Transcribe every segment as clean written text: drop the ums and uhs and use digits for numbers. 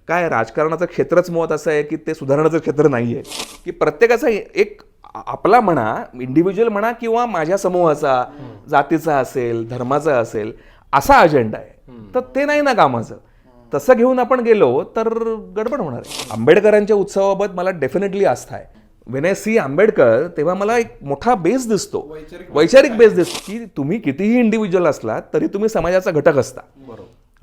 काय राजकारणाचं क्षेत्रच मुळात असं आहे की ते सुधारण्याचं क्षेत्र नाही आहे, की प्रत्येकाचा एक आपला म्हणा, इंडिव्हिज्युअल म्हणा किंवा माझ्या समूहाचा, जातीचा असेल, धर्माचा असेल, असा अजेंडा आहे. तर ते नाही ना कामाचं. तसं घेऊन आपण गेलो तर गडबड होणार आहे. आंबेडकरांच्या उत्सवाबाबत मला डेफिनेटली आस्था आहे. वेन आय सी आंबेडकर तेव्हा मला एक मोठा बेस दिसतो, वैचारिक बेस दिसतो, की तुम्ही कितीही इंडिव्हिज्युअल असलात तरी तुम्ही समाजाचा घटक असता.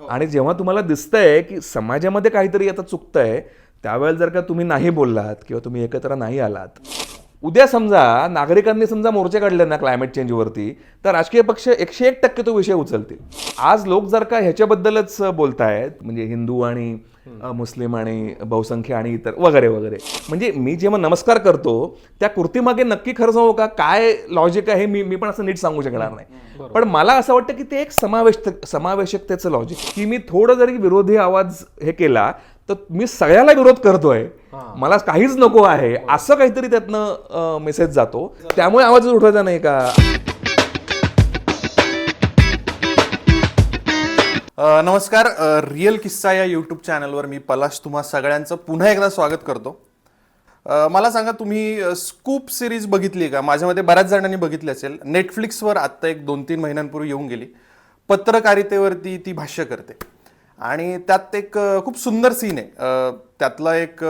आणि जेव्हा तुम्हाला दिसतंय की समाजामध्ये काहीतरी आता चुकतंय, त्यावेळेला जर का तुम्ही नाही बोललात किंवा तुम्ही एकत्र नाही आलात, उद्या समजा नागरिकांनी समजा मोर्चे काढले ना क्लायमेट चेंजवरती, तर राजकीय पक्ष 101% तो विषय उचलतील. आज लोक जर का ह्याच्याबद्दलच बोलतायत, म्हणजे हिंदू आणि मुस्लिम आणि बहुसंख्य आणि इतर वगैरे वगैरे, म्हणजे मी जेव्हा नमस्कार करतो त्या कृतीमागे नक्की खरं सांगू का काय लॉजिक आहे मी पण असं नीट सांगू शकणार नाही. पण मला असं वाटतं की ते एक समावेशकतेचं लॉजिक, की मी थोडं जरी विरोधी आवाज हे केला तर मी सगळ्याला विरोध करतोय, मला काहीच नको आहे, असं काहीतरी त्यातनं मेसेज जातो. त्यामुळे आवाज उठवायचा नाही का. नमस्कार. रिअल किस्सा या यूट्यूब चॅनलवर मी पलाश तुम्हा सगळ्यांचं पुन्हा एकदा स्वागत करतो. मला सांगा, तुम्ही स्कूप सिरीज बघितली का? माझ्यामध्ये बऱ्याच जणांनी बघितली असेल. नेटफ्लिक्सवर आत्ता एक 2-3 महिन्यांपूर्वी येऊन गेली. पत्रकारितेवरती ती भाष्य करते आणि त्यात एक खूप सुंदर सीन आहे. त्यातला एक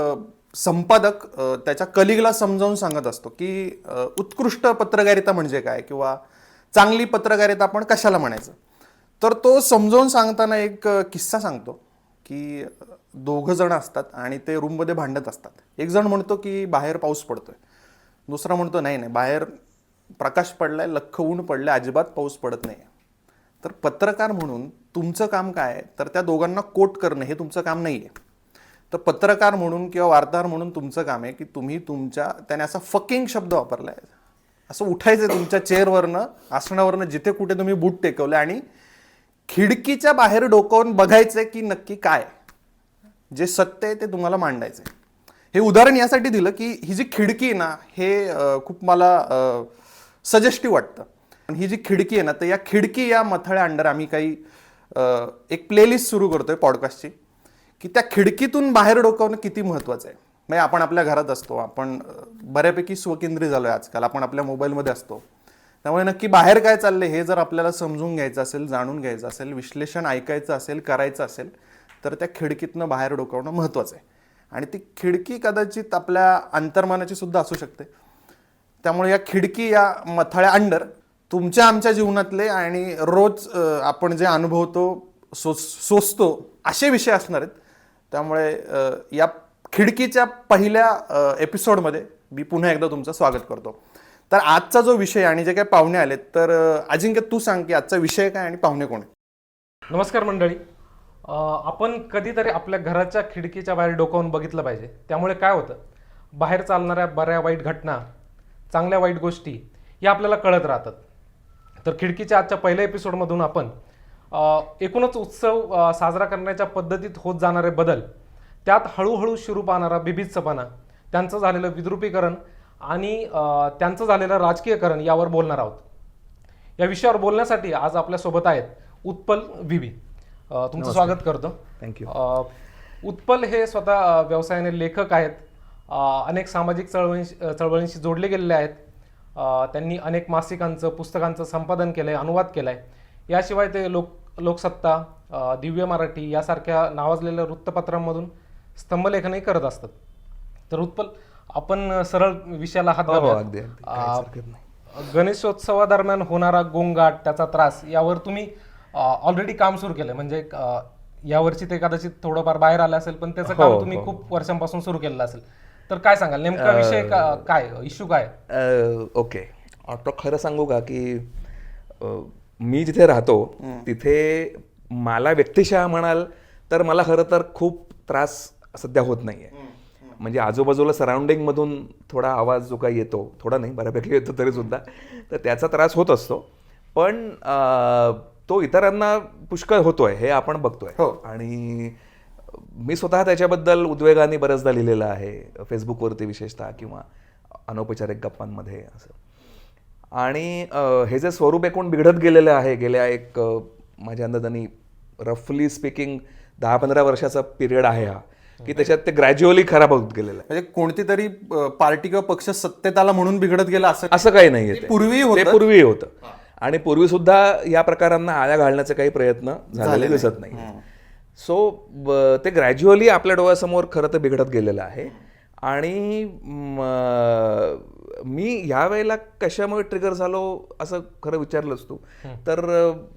संपादक त्याच्या कलिगला समजावून सांगत असतो की उत्कृष्ट पत्रकारिता म्हणजे काय किंवा चांगली पत्रकारिता आपण कशाला म्हणायचं. तर तो समजावून सांगताना एक किस्सा सांगतो की 2 जण असतात आणि ते रूममध्ये भांडत असतात. एक जण म्हणतो की बाहेर पाऊस पडतोय, दुसरा म्हणतो नाही नाही, बाहेर प्रकाश पडलाय, लख्ख ऊन पडलंय, अजिबात पाऊस पडत नाही. तर पत्रकार म्हणून तुमचं काम काय आहे, तर त्या दोघांना कोट करणं हे तुमचं काम नाही आहे. तर पत्रकार म्हणून किंवा वार्ताहर म्हणून तुमचं काम आहे की तुम्ही त्याने असा फकिंग शब्द वापरलाय, असं उठायचं तुमच्या चेअरवरनं, आसनावरनं, जिथे कुठे तुम्ही बूट टेकवले आणि खिडकीच्या बाहेर डोकावून बघायचंय की नक्की काय जे सत्य आहे ते तुम्हाला मांडायचंय. हे उदाहरण यासाठी दिलं की ही जी खिडकी आहे ना, हे खूप मला सजेस्टिव्ह वाटतं. ही जी खिडकी आहे ना, तर या खिडकी या मथळ्या अंडर आम्ही काही एक प्लेलिस्ट सुरू करतोय पॉडकास्टची, की त्या खिडकीतून बाहेर डोकावणं किती महत्त्वाचं आहे. म्हणजे आपण आपल्या घरात असतो, आपण बऱ्यापैकी स्वकेंद्री झालोय आजकाल, आपण आपल्या मोबाईलमध्ये असतो. त्यामुळे नक्की बाहेर काय चाललंय हे जर आपल्याला समजून घ्यायचं असेल, जाणून घ्यायचं असेल, विश्लेषण ऐकायचं असेल, करायचं असेल, तर त्या खिडकीतनं बाहेर डोकावणं महत्त्वाचं आहे. आणि ती खिडकी कदाचित आपल्या अंतर्मनाची सुद्धा असू शकते. त्यामुळे या खिडकी या मथळ्या अंडर तुमच्या आमच्या जीवनातले आणि रोज आपण जे अनुभवतो, सोसतो असे विषय असणार आहेत. त्यामुळे या खिडकीच्या पहिल्या एपिसोडमध्ये मी पुन्हा एकदा तुमचं स्वागत करतो. तर आजचा जो विषय आणि जे काही पाहुणे आलेत, तर अजिंक्य तू सांग की आजचा विषय काय आणि पाहुणे कोण आहेत? नमस्कार मंडळी. आपण कधीतरी आपल्या घराच्या खिडकीच्या बाहेर डोकावून बघितलं पाहिजे. त्यामुळे काय होतं, बाहेर चालणाऱ्या बऱ्या वाईट घटना, चांगल्या वाईट गोष्टी या आपल्याला कळत राहतात. तर खिडकीच्या आजच्या पहिल्या एपिसोडमधून आपण एकूणच उत्सव साजरा करण्याच्या पद्धतीत होत जाणारे बदल, त्यात हळूहळू शिरू पाहणारा बिभत्सपणा, त्यांचं झालेलं विद्रुपीकरण आणि त्यांचं झालेलं राजकीयकरण यावर बोलणार आहोत. या विषयावर बोलण्यासाठी आज आपल्यासोबत आहेत उत्पल व्ही. तुमचं स्वागत करतो. थँक्यू. उत्पल हे स्वतः व्यवसायाने लेखक आहेत. अनेक सामाजिक चळवळींशी जोडले गेलेले आहेत. त्यांनी अनेक मासिकांचं, पुस्तकांचं संपादन केलंय, अनुवाद केलाय. याशिवाय ते लोकसत्ता, दिव्य मराठी यासारख्या नावाजलेल्या वृत्तपत्रांमधून स्तंभलेखनही करत असतात. तर उत्पल, आपण सरळ विषयाला हात घालूया. गणेशोत्सवादरम्यान होणारा गोंगाट, त्याचा त्रास यावर तुम्ही ऑलरेडी काम सुरू केलंय. म्हणजे यावर्षी ते कदाचित थोडंफार बाहेर आलं असेल, पण त्याचं काम तुम्ही खूप वर्षांपासून सुरू केलेलं असेल. तर काय सांगाल, नेमका विषय काय, इश्यू काय? ओके, आता खरं सांगू का की मी जिथे राहतो तिथे मला व्यक्तिशः म्हणाल तर मला खरं तर खूप त्रास सध्या होत नाहीये. म्हणजे आजूबाजूला सराउंडिंगमधून थोडा आवाज जो काही येतो, थोडा नाही बऱ्यापैकी येतो तरी सुद्धा, तर त्याचा त्रास होत असतो. पण तो इतरांना पुष्कळ होतोय हे आपण बघतोय. आणि मी स्वतः त्याच्याबद्दल उद्वेगाने बऱ्याचदा लिहिलेलं आहे, फेसबुकवरती विशेषतः किंवा अनौपचारिक गप्पांमध्ये असं. आणि हे जे स्वरूप एकूण बिघडत गेलेलं आहे गेल्या माझ्या अंदाजाने रफली स्पीकिंग 10-15 वर्षाचा पिरियड आहे हा, की त्याच्यात ते ग्रॅज्युअली खराब होत गेलेलं आहे. म्हणजे कोणती तरी पार्टी किंवा पक्ष सत्तेत आला म्हणून बिघडत गेला असं असं काही नाहीये ते. पूर्वी ते पूर्वी होतं आणि पूर्वी सुद्धा या प्रकारांना आळा घालण्याचे काही प्रयत्न झालेले दिसत नाही. सो ते ग्रॅज्युअली आपल्या डोळ्यासमोर खरं तर बिघडत गेलेलं आहे. आणि मी यावेळेला कशामुळे ट्रिगर झालो असं खरं विचारलंस तू तर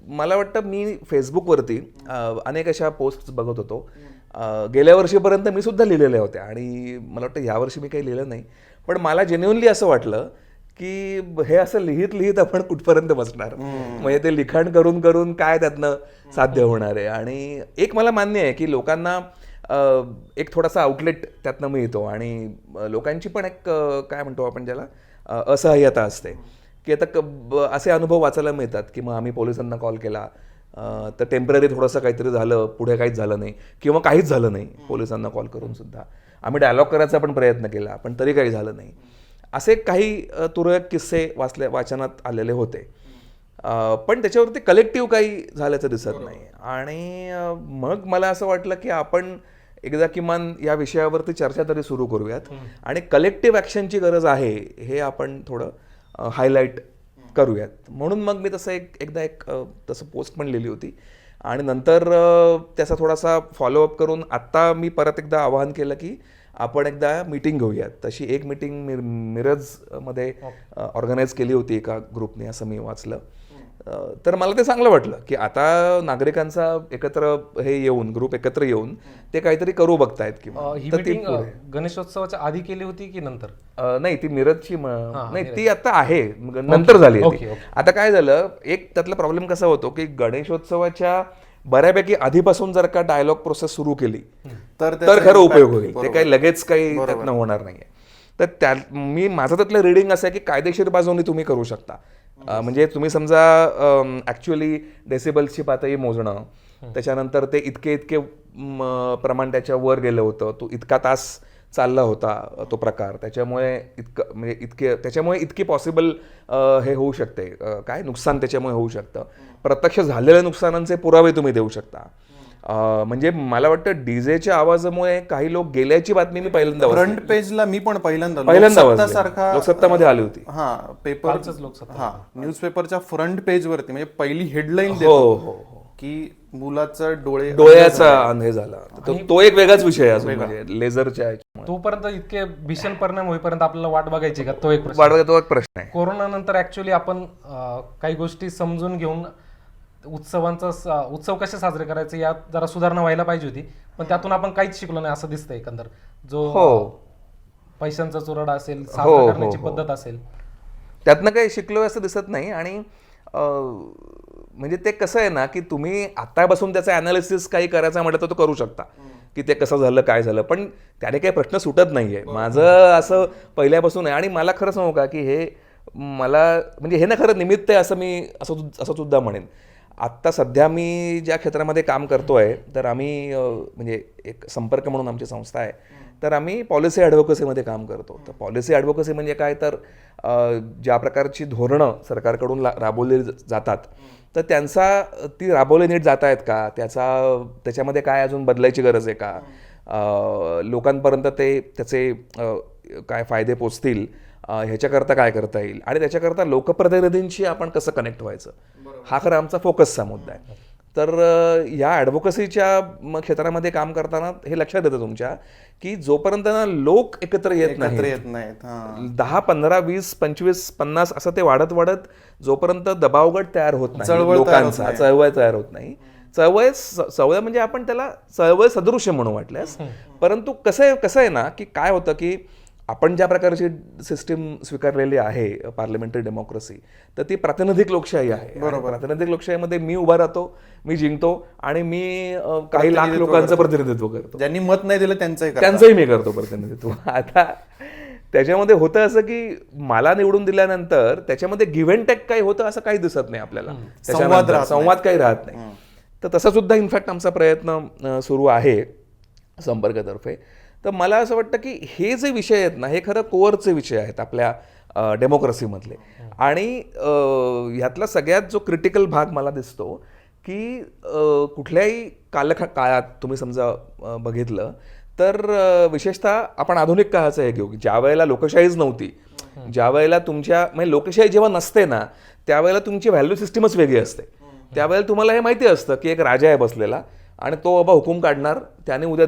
मला वाटतं मी फेसबुकवरती अनेक अशा पोस्ट बघत होतो. गेल्या वर्षीपर्यंत मी सुद्धा लिहिलेल्या होत्या आणि मला वाटतं यावर्षी मी काही लिहिलं नाही. पण मला जेन्युअनली असं वाटलं की हे असं लिहित लिहित आपण कुठपर्यंत बसणार, म्हणजे ते लिखाण करून करून काय त्यातनं साध्य होणार आहे. आणि एक मला मान्य आहे की लोकांना एक थोडासा आउटलेट त्यातनं मिळतो आणि लोकांची पण एक काय म्हणतो आपण ज्याला असहाय्यता असते की आता असे अनुभव वाचायला मिळतात की मग आम्ही पोलिसांना कॉल केला तर टेम्पररी थोडंसं काहीतरी झालं, पुढे काहीच झालं नाही किंवा काहीच झालं नाही पोलिसांना कॉल करून सुद्धा. आम्ही डायलॉग करायचा पण प्रयत्न केला पण तरी काही झालं नाही. असे काही तुरळक किस्से वाचनात आलेले होते. पण त्याच्यावरती कलेक्टिव्ह काही झाल्याचं दिसत नाही. आणि मग मला असं वाटलं की आपण एकदा किमान या विषयावरती चर्चा तरी सुरू करूयात आणि कलेक्टिव्ह ॲक्शनची गरज आहे हे आपण थोडं हायलाईट करूयात. म्हणून मग मी तसं एकदा तसं पोस्ट पण लिहिली होती आणि नंतर त्याचा थोडासा फॉलोअप करून आत्ता मी परत एकदा आवाहन केलं की आपण एकदा मीटिंग घेऊयात. तशी एक मीटिंग मिरजमध्ये ऑर्गनाईज केली होती एका ग्रुपने असं मी वाचलं. तर मला ते चांगलं वाटलं की आता नागरिकांचा एकत्र ग्रुप एकत्र येऊन ते काहीतरी करू बघतायत. किंवा ही मीटिंग गणेशोत्सवाच्या आधी केली होती की नंतर? नाही, ती मिरजची नाही, ती आता आहे, नंतर झाली. आता काय झालं, एक त्यातला प्रॉब्लेम कसा होतो की गणेशोत्सवाच्या बऱ्यापैकी आधीपासून जर का डायलॉग प्रोसेस सुरू केली तर खरं उपयोग होईल. ते काही लगेच काही त्यातनं होणार नाहीये. तर माझं त्यातलं रिडिंग असं आहे की कायदेशीर बाजूने तुम्ही करू शकता. म्हणजे तुम्ही समजा ॲक्च्युअली डेसिबल्सची पातळी मोजणं, त्याच्यानंतर ते इतके प्रमाण त्याच्या वर गेलं होतं, तो इतका तास चालला होता तो प्रकार, त्याच्यामुळे त्याच्यामुळे इतकी पॉसिबल हे होऊ शकते, काय नुकसान त्याच्यामुळे होऊ शकतं. प्रत्यक्ष झालेल्या नुकसानांचे पुरावे तुम्ही देऊ शकता. म्हणजे मला वाटतं डीजेच्या आवाजामुळे काही लोक गेल्याची बातमी मी पहिल्यांदा फ्रंट पेजला मी पण पहिल्यांदा लोकसत्तामध्ये आली होती. पेपर न्यूजपेपरच्या फ्रंट पेज वरती म्हणजे पहिली हेडलाईन की मुलाचा डोळ्याचा हे झाला. तो एक वेगळाच विषय आहे म्हणजे लेझरच्या. तोपर्यंत इतके भीषण परिणाम होईपर्यंत आपल्याला वाट बघायची का? तो एक प्रश्न आहे. कोरोना नंतर ऍक्च्युअली आपण काही गोष्टी समजून घेऊन उत्सव कसे साजरे करायचे यात जरा सुधारणा व्हायला पाहिजे होती, पण त्यातून आपण काहीच शिकलो नाही असं दिसतंय एकंदर. जो पैशांचा चुराडा असेल, साजरा करण्याची पद्धत असेल, त्यातनं काही शिकलो असं दिसत नाही. आणि म्हणजे ते कसं आहे ना की तुम्ही आतापासून त्याचं अनालिसिस काही करायचं म्हटलं तर तो करू शकता की ते कसं झालं, काय झालं, पण त्याने काही प्रश्न सुटत नाहीये. माझं असं पहिल्यापासून आहे. आणि मला खरं सांगू का की हे मला म्हणजे हे ना खरं निमित्त आहे असं मी असं सुद्धा म्हणेन. आत्ता सध्या मी ज्या क्षेत्रामध्ये काम करतोय तर आम्ही म्हणजे एक संपर्क म्हणून आमची संस्था आहे, तर आम्ही पॉलिसी ॲडव्होकसीमध्ये काम करतो. तर पॉलिसी ॲडव्होकसी म्हणजे काय, तर ज्या प्रकारची धोरणं सरकारकडून राबवली जातात तर ती राबवली नीट जात आहेत का, त्याच्यामध्ये काय अजून बदलायची गरज आहे का, लोकांपर्यंत त्याचे काय फायदे पोचतील ह्याच्याकरता काय करता येईल, आणि त्याच्याकरता लोकप्रतिनिधींशी आपण कसं कनेक्ट व्हायचं, हा खरा आमचा फोकसचा मुद्दा आहे. तर या ॲडव्होकसीच्या क्षेत्रामध्ये काम करताना हे लक्षात येतं तुमच्या की जोपर्यंत लोक एकत्र येत नाहीत, 10, 15, 20, 25, 50 असं ते वाढत जोपर्यंत दबावगट तयार होत नाही, लोकांचा चळवळ तयार होत नाही. चळवळ म्हणजे आपण त्याला चळवळ सदृश्य म्हणू वाटल्यास, परंतु कसं आहे ना की काय होतं की आपण ज्या प्रकारची सिस्टीम स्वीकारलेली आहे पार्लमेंटरी डेमोक्रेसी, तर ती प्रातिनिधिक लोकशाही आहे. प्रातिनिधिक लोकशाहीमध्ये मी उभा राहतो, मी जिंकतो आणि मी काही लाख लोकांचं प्रतिनिधित्व करतो. ज्यांनी मत नाही दिलं त्यांचंही मी करतो प्रतिनिधित्व. आता त्याच्यामध्ये होतं असं की मला निवडून दिल्यानंतर त्याच्यामध्ये गिव्ह अँड टेक काही होतं असं काही दिसत नाही आपल्याला, संवाद काही राहत नाही. तर तसा सुद्धा इनफॅक्ट आमचा प्रयत्न सुरू आहे संपर्कतर्फे. तर मला असं वाटतं की हे जे विषय आहेत ना, हे खरं कोअरचे विषय आहेत आपल्या डेमोक्रेसीमधले. आणि ह्यातला सगळ्यात जो क्रिटिकल भाग मला दिसतो की कुठल्याही काळात तुम्ही समजा बघितलं तर विशेषतः आपण आधुनिक काळाचं हे घेऊ, ज्या वेळेला लोकशाहीच नव्हती, ज्या वेळेला तुमच्या म्हणजे लोकशाही जेव्हा नसते ना त्यावेळेला तुमची व्हॅल्यू सिस्टीमच वेगळी असते. त्यावेळेला तुम्हाला हे माहिती असतं की एक राजा आहे बसलेला आणि तो बाबा हुकूम काढणार, त्याने उद्या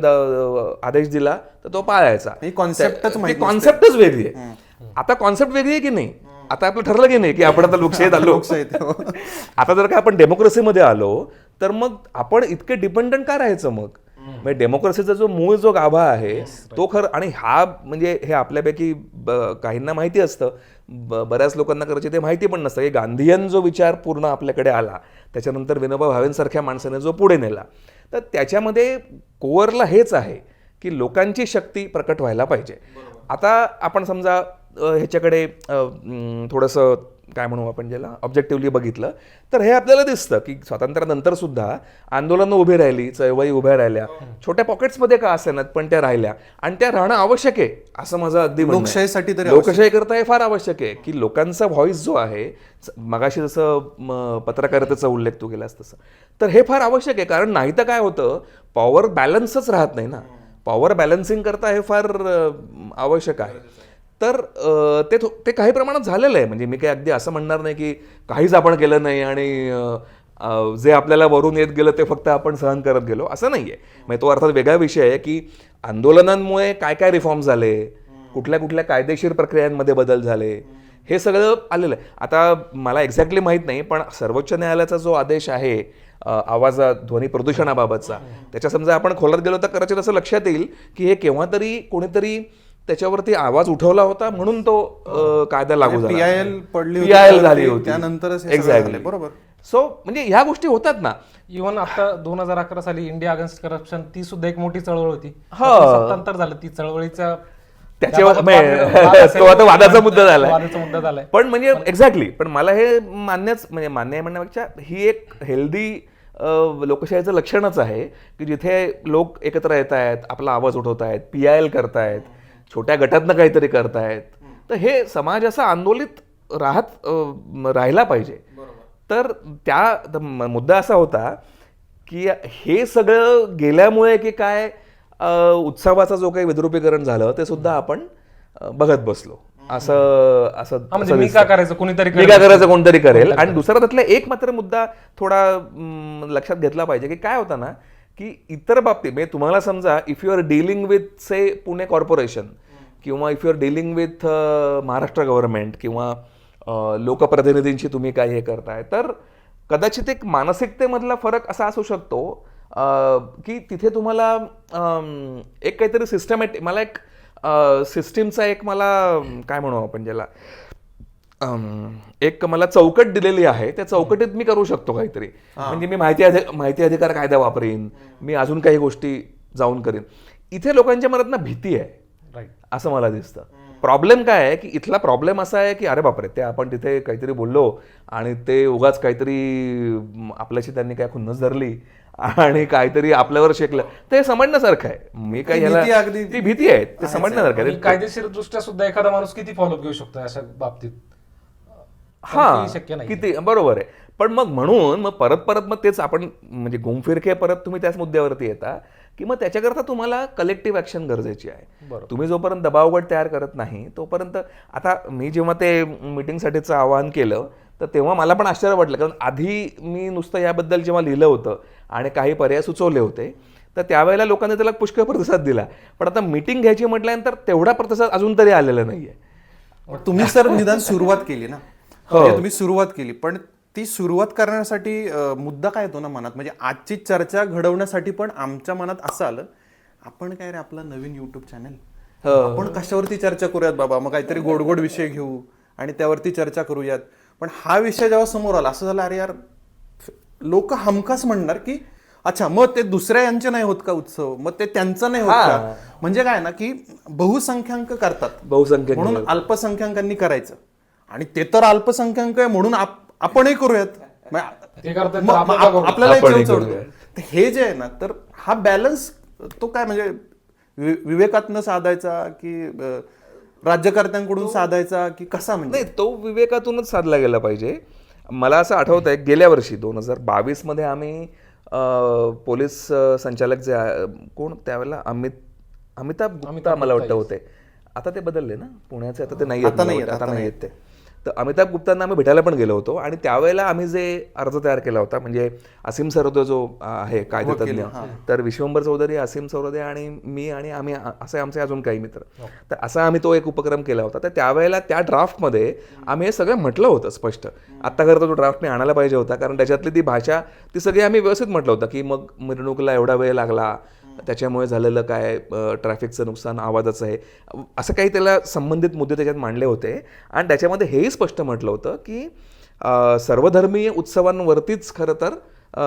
आदेश दिला तर तो पाळायचा. ही conceptच माहिती कॉन्सेप्टच वेगळी आहे. आता कॉन्सेप्ट वेगळी आहे की नाही? आता आपलं ठरलं की नाही की आपण आता लोकशाहीत आलो. आता जर का आपण डेमोक्रेसीमध्ये आलो तर मग आपण इतके डिपेंडंट का राहायचं मग? म्हणजे डेमोक्रेसीचा जो मूळ जो गाभा आहे तो खरं, आणि हा म्हणजे हे आपल्यापैकी काहींना माहिती असतं, बऱ्याच लोकांना कदाचित ते माहिती पण नसतं की गांधीयन जो विचार पूर्ण आपल्याकडे आला, त्याच्यानंतर विनोबा भावेंसारख्या माणसाने जो पुढे नेला, तर त्याच्यामध्ये कोअरला हेच आहे की लोकांची शक्ती प्रकट व्हायला पाहिजे. आता आपण समजा ह्याच्याकडे थोडंसं काय म्हणू आपण ज्याला ऑब्जेक्टिव्हली बघितलं तर हे आपल्याला दिसतं की स्वातंत्र्यानंतर सुद्धा आंदोलनं उभी राहिली, चळवळी उभ्या राहिल्या, छोट्या पॉकेट्समध्ये का असेनात पण त्या राहिल्या, आणि त्या राहणं आवश्यक आहे असं माझं अगदी म्हणणं आहे. लोकशाहीसाठी तरी लोकशाही करता हे फार आवश्यक आहे की लोकांचा व्हॉइस जो आहे, मगाशी जसं पत्रकारितेचा उल्लेख तू केलास तसं, तर हे फार आवश्यक आहे. कारण नाही तर काय होतं, पॉवर बॅलन्सच राहत नाही ना. पॉवर बॅलन्सिंग करता हे फार आवश्यक आहे. तर ते काही प्रमाणात झालेलं आहे. म्हणजे मी काही अगदी असं म्हणणार नाही की काहीच आपण केलं नाही आणि जे आपल्याला वरून येत गेलं ते फक्त आपण सहन करत गेलो, असं नाही आहे. म्हणजे तो अर्थात वेगळा विषय आहे की आंदोलनांमुळे काय काय रिफॉर्म झाले, कुठल्या कुठल्या कायदेशीर प्रक्रियांमध्ये बदल झाले, हे सगळं आलेलं आहे. आता मला एक्झॅक्टली माहीत नाही, पण सर्वोच्च न्यायालयाचा जो आदेश आहे ध्वनी प्रदूषणाबाबतचा, त्याच्या समजा आपण खोलात गेलो तर कदाचित असं लक्षात येईल की हे केव्हा तरी कोणीतरी त्याच्यावरती आवाज उठवला होता म्हणून तो कायदा लागू झाला. PIL झाली होती त्यानंतरच एक्झॅक्टली. बरोबर. सो म्हणजे ह्या गोष्टी होतात ना. इव्हन आता 2011 साली इंडिया अगेन्स्ट करप्शन, ती सुद्धा एक मोठी चळवळ होती. हा. सत्तांतर झालं ती चळवळीचा, त्याच्यावर तो आता वादाचा मुद्दा झाला. वादाचा मुद्दा झालाय. पण म्हणजे एक्झॅक्टली, पण मला हे मान्य म्हणण्यापेक्षा ही एक हेल्दी लोकशाहीचं लक्षणच आहे की जिथे लोक एकत्र येत आहेत, आपला आवाज उठवत आहेत, PIL करतायत, छोट्या गटातनं काहीतरी करतायत, तर हे समाज असा आंदोलित राहिला पाहिजे. तर त्या मुद्दा असा होता की हे सगळं गेल्यामुळे की काय उत्सवाचा जो काही विद्रुपीकरण झालं ते सुद्धा आपण बघत बसलो असं मी का करायचं, कोणीतरी कोणतरी करेल. आणि दुसरा त्यातला एक मात्र मुद्दा थोडा लक्षात घेतला पाहिजे की काय होता ना की इतर बाबतीत म्हणजे तुम्हाला समजा if you are dealing with say Pune corporation किंवा if you are dealing with Maharashtra government किंवा लोकप्रतिनिधींशी तुम्ही काय हे करताय, तर कदाचित एक मानसिकतेमधला फरक असा असू शकतो की तिथे तुम्हाला एक काहीतरी सिस्टमॅटिक, मला एक सिस्टीमचा एक मला काय म्हणू आपण ज्याला एक मला चौकट दिलेली आहे, त्या चौकटीत मी करू शकतो काहीतरी. म्हणजे मी माहिती अधिकार कायदा वापरीन, मी अजून काही गोष्टी जाऊन करीन. इथे लोकांच्या मनात ना भीती आहे असं मला दिसतं. प्रॉब्लेम काय आहे की इथला प्रॉब्लेम असा आहे की अरे बापरे, ते आपण तिथे काहीतरी बोललो आणि ते उगाच काहीतरी आपल्याशी त्यांनी काय खुन्नस धरली आणि काहीतरी आपल्यावर शेकलं, ते समजण्यासारखं आहे. मी काही ह्याला ती भीती आहे, ते समजण्यासारखं आहे. कायदेशीर दृष्ट्या सुद्धा एखादा माणूस किती फॉलोअप घेऊ शकतो अशा बाबतीत? हा, शक्य नाही. किती बरोबर आहे. पण मग परत मग तेच आपण म्हणजे घुमफिरके परत तुम्ही त्याच मुद्द्यावरती येता की मग त्याच्याकरता तुम्हाला कलेक्टिव्ह ऍक्शन गरजेची आहे. तुम्ही जोपर्यंत दबावगट तयार करत नाही तोपर्यंत, आता मी जेव्हा ते मीटिंगसाठीचं आवाहन केलं तर तेव्हा मला पण आश्चर्य वाटलं, कारण आधी मी नुसतं याबद्दल जेव्हा लिहिलं होतं आणि काही पर्याय सुचवले होते तर त्यावेळेला लोकांनी त्याला पुष्कळ प्रतिसाद दिला. पण आता मीटिंग घ्यायची म्हटल्यानंतर तेवढा प्रतिसाद अजून तरी आलेला नाहीये. तुम्ही सर निदान सुरुवात केली ना, तुम्ही सुरुवात केली, पण ती सुरुवात करण्यासाठी मुद्दा काय येतो ना मनात, म्हणजे आजची चर्चा घडवण्यासाठी पण आमच्या मनात असं आलं, आपण काय रे आपला नवीन युट्यूब चॅनल, आपण कशावरती चर्चा करूयात बाबा, मग काहीतरी गोड गोड विषय घेऊ आणि त्यावरती चर्चा करूयात. पण हा विषय जेव्हा समोर आला असं झालं, अरे यार लोक हमखास म्हणणार की अच्छा मग ते दुसऱ्या यांचे नाही होत का उत्सव, मग ते त्यांचं नाही होत का. म्हणजे काय ना की बहुसंख्याक करतात, म्हणून अल्पसंख्याकांनी करायचं, आणि ते तर अल्पसंख्याक आहे म्हणून आपणही करूयात, आपल्याला हे जे आहे ना, तर हा बॅलन्स तो काय म्हणजे विवेकातनं साधायचा की राज्यकर्त्यांकडून साधायचा की कसा, म्हणजे नाही तो विवेकातूनच साधला गेला पाहिजे. मला असं आठवत आहे गेल्या वर्षी 2022 मध्ये आम्ही पोलीस संचालक जे कोण त्यावेळेला अमिताभ गुप्ता मला वाटतं होते. आता ते बदलले ना पुण्याचे, आता ते नाही आहेत, आता नाही आहेत ते. तर अमिताभ गुप्तांना आम्ही भेटायला पण गेलो होतो आणि त्यावेळेला आम्ही जे अर्ज तयार केला होता, म्हणजे असीम सरवदे जो आहे कायदेतज्ञ, तर विश्वंभर चौधरी, असीम सरवदे आणि मी आणि आम्ही असे आमचे अजून काही मित्र, तर असा आम्ही तो एक उपक्रम केला होता. तर त्यावेळेला त्या ड्राफ्टमध्ये आम्ही हे सगळं म्हटलं होतं स्पष्ट. आत्ता खरं तर तो ड्राफ्ट मी आणायला पाहिजे होता, कारण त्याच्यातली ती भाषा ती सगळी आम्ही व्यवस्थित म्हटलं होतं की मग मिरवणुकीला एवढा वेळ लागला, त्याच्यामुळे झालेलं काय, ट्रॅफिकचं नुकसान, आवाजाचं आहे, असं काही त्याला संबंधित मुद्दे त्याच्यात मांडले होते. आणि त्याच्यामध्ये हेही स्पष्ट म्हटलं होतं की सर्वधर्मीय उत्सवांवरतीच खरं तर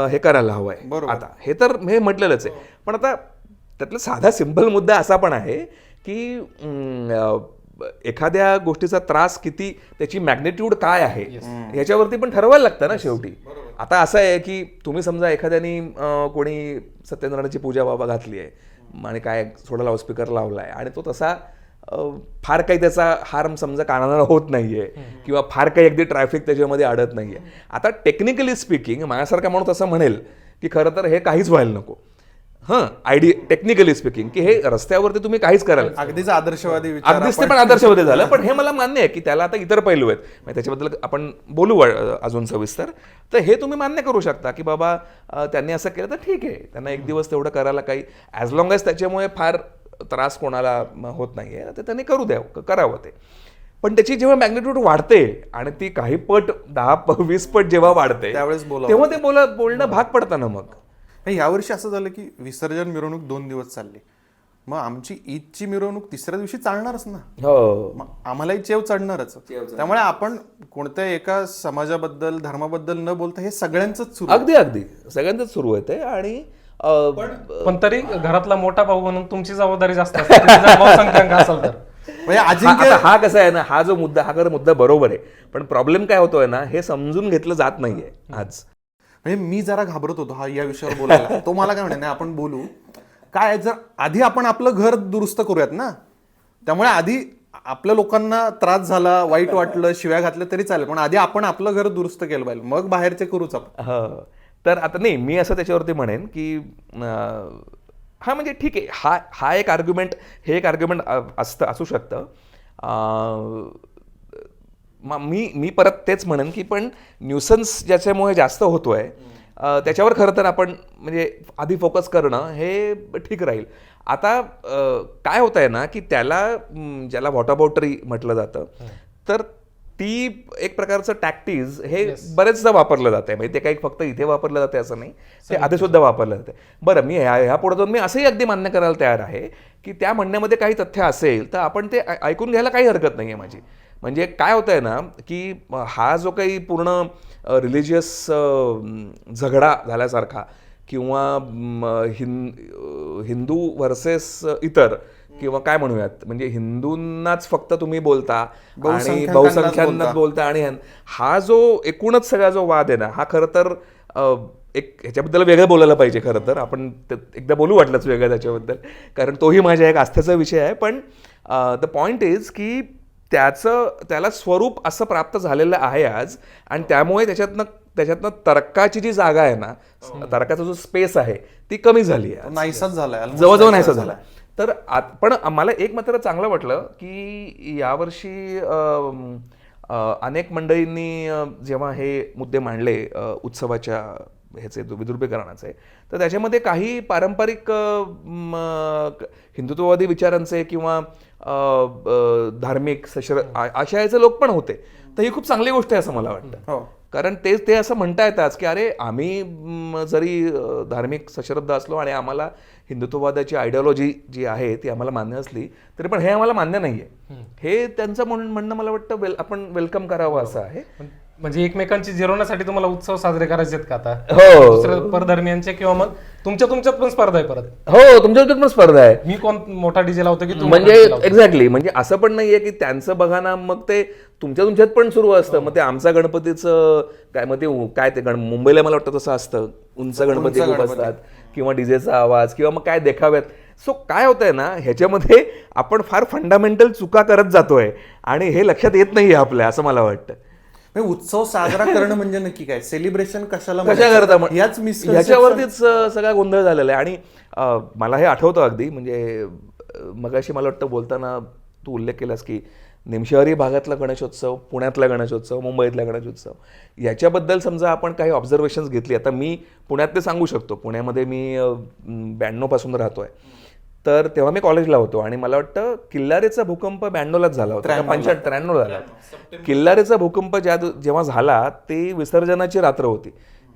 हे करायला हवं आहे. आता हे तर हे म्हटलेलंच आहे, पण आता त्यातला साधा सिंपल मुद्दा असा पण आहे की एखाद्या गोष्टीचा त्रास किती, त्याची मॅग्नेट्यूड काय आहे ह्याच्यावरती पण ठरवायला लागतं ना शेवटी. आता असं आहे की तुम्ही समजा एखाद्याने कोणी सत्यनारायणाची पूजा बाबा घातली आहे आणि काय थोडा लाऊडस्पीकर लावला आहे आणि तो तसा फार काही त्याचा हार्म समजा कानाला होत नाहीये किंवा फार काही अगदी ट्रॅफिक त्याच्यामध्ये अडत नाहीये. आता टेक्निकली स्पीकिंग माझ्यासारखा माणूस असं म्हणेल की खरं तर हे काहीच व्हायला नको. टेक्निकली स्पीकिंग की हे रस्त्यावरती तुम्ही काहीच कराल, अगदीच आदर्शवादी विचार, अगदीच ते पण आदर्शवादी झालं. पण हे मला मान्य आहे की त्याला आता इतर पैलू आहेत, म्हणजे त्याच्याबद्दल आपण बोलू अजून सविस्तर. तर हे तुम्ही मान्य करू शकता की बाबा त्यांनी असं केलं तर ठीक आहे, त्यांना एक दिवस तेवढं करायला काही, ॲज लॉंग एज त्याच्यामुळे फार त्रास कोणाला होत नाहीये तर त्यांनी करू द्या, करावं ते. पण त्याची जेव्हा मॅग्निट्यूड वाढते आणि ती काही पट 10-20 पट जेव्हा वाढते त्यावेळेस तेव्हा ते बोलणं भाग पडतं ना. मग यावर्षी असं झालं की विसर्जन मिरवणूक 2 दिवस चालली, मग आमची ईदची मिरवणूक तिसऱ्या दिवशी चालणारच ना. हो, आम्हालाही चेव चढणारच. त्यामुळे आपण कोणत्या एका समाजाबद्दल, धर्माबद्दल न बोलता हे सगळ्यांचंच सुरू, अगदी सगळ्यांचंच सुरू आहे ते. आणि पण तरी घरातला मोठा भाऊ म्हणून तुमची जबाबदारी जास्त असते. तुम्ही जर बहुसंख्याक असाल तर म्हणजे अजिंक्य हा कसा आहे ना, हा जो मुद्दा, हा खरं मुद्दा बरोबर आहे, पण प्रॉब्लेम काय होतोय ना, हे समजून घेतलं जात नाहीये आज. म्हणजे मी जरा घाबरत होतो या विषयावर बोलायला. तो मला काय म्हणे, नाही आपण बोलू काय, जर आधी आपण आपलं घर दुरुस्त करूयात ना. त्यामुळे आधी आपल्या लोकांना त्रास झाला, वाईट वाटलं, शिव्या घातल्या तरी चालेल, पण आधी आपण आपलं घर दुरुस्त केलं पाहिजे, मग बाहेरचे करूच आपण. तर आता नाही, मी असं त्याच्यावरती म्हणेन की हा म्हणजे ठीक आहे, हा एक आर्ग्युमेंट, हे एक आर्ग्युमेंट असू शकतं. मी परत तेच म्हणेन की पण न्यूसन्स ज्याच्यामुळे जास्त होतोय त्याच्यावर खरं तर आपण म्हणजे आधी फोकस करणं हे ठीक राहील. आता काय होत आहे ना की त्याला ज्याला वॉटरबॉटरी म्हटलं जातं, तर ती एक प्रकारचं टॅक्टिस हे बरेचदा वापरलं जाते. म्हणजे ते काही फक्त इथे वापरलं जाते असं नाही, ते आधी सुद्धा वापरलं जाते. बरं, मी ह्या पुढे जाऊन मी असंही अगदी मान्य करायला तयार आहे की त्या म्हणण्यामध्ये काही तथ्य असेल तर आपण ते ऐकून घ्यायला काही हरकत नाही आहे माझी. म्हणजे काय होतं आहे ना की हा जो काही पूर्ण रिलिजियस झगडा झाल्यासारखा किंवा हिंदू वर्सेस इतर किंवा काय म्हणूयात, म्हणजे हिंदूंनाच फक्त तुम्ही बोलता आणि बहुसंख्यांनाच बोलता, आणि हा जो एकूणच सगळा जो वाद आहे ना, हा खरं तर एक ह्याच्याबद्दल वेगळं बोलायला पाहिजे. खरं तर आपण एकदा बोलू वाटलंच वेगळं त्याच्याबद्दल, कारण तोही माझ्या एक आस्थेचा विषय आहे. पण द पॉइंट इज की त्याला स्वरूप असं प्राप्त झालेलं आहे आज, आणि त्यामुळे त्याच्यातनं तर्काची जी जागा आहे ना, तर्काचा जो स्पेस आहे ती कमी झाली आहे, नाहीसाच झालाय, जवळजवळ नाहीसा झाला. तर पण मला एक मात्र चांगलं वाटलं की यावर्षी अनेक मंडळींनी जेव्हा हे मुद्दे मांडले उत्सवाच्या ह्याचे विद्रुपीकरणाचे, तर त्याच्यामध्ये काही पारंपरिक हिंदुत्ववादी विचारांचे किंवा धार्मिक अशा याचे लोक पण होते. तर ही खूप चांगली गोष्ट आहे असं मला वाटतं. कारण ते असं म्हणता येतात की अरे, आम्ही जरी धार्मिक सश्रद्ध असलो आणि आम्हाला हिंदुत्ववादाची आयडिओलॉजी जी आहे ती आम्हाला मान्य असली तरी पण हे आम्हाला मान्य नाहीये, हे त्यांचं म्हणणं मला वाटतं आपण वेलकम करावं असं आहे. म्हणजे एकमेकांची जिरवण्यासाठी तुम्हाला उत्सव साजरे करायचे आहेत का आता? हो, दुसऱ्या परधर्मियांचे किंवा मग तुमच्यात पण स्पर्धा आहे परत? हो, तुमच्यात पण स्पर्धा आहे. मी कोण मोठा डीजे लावतो की म्हणजे एक्झॅक्टली, म्हणजे असं पण नाहीये की त्यांचं बघा ना, मग ते तुमच्यात पण सुरू असतं. मग ते आमच्या गणपतीचं काय, मग ते काय ते मुंबईला मला वाटतं तसं असतं, उंच गणपती खूप असतात किंवा डीजेचा आवाज किंवा मग काय देखाव्यात. सो काय होतंय ना, ह्याच्यामध्ये आपण फार फंडामेंटल चुका करत जातोय आणि हे लक्षात येत नाहीये आपल्या, असं मला वाटतं. उत्सव साजरा करणं म्हणजे नक्की काय, सेलिब्रेशन कशा करता, याच ह्याच्यावरतीच सगळा गोंधळ झालेला आहे. आणि मला हे आठवतं अगदी, म्हणजे मगाशी मला वाटतं बोलताना तू उल्लेख केलास की निमशहरी भागातला गणेशोत्सव, पुण्यातला गणेशोत्सव, मुंबईतला गणेशोत्सव याच्याबद्दल समजा आपण काही ऑब्झर्वेशन्स घेतली. आता मी पुण्यातले सांगू शकतो. पुण्यामध्ये मी 92 पासून राहतोय. तर तेव्हा मी कॉलेजला होतो आणि मला वाटतं किल्लारीचा भूकंप 92लाच झाला होता, 93 झाला होता. किल्लारीचा भूकंप जेव्हा झाला ते विसर्जनाची रात्र होती,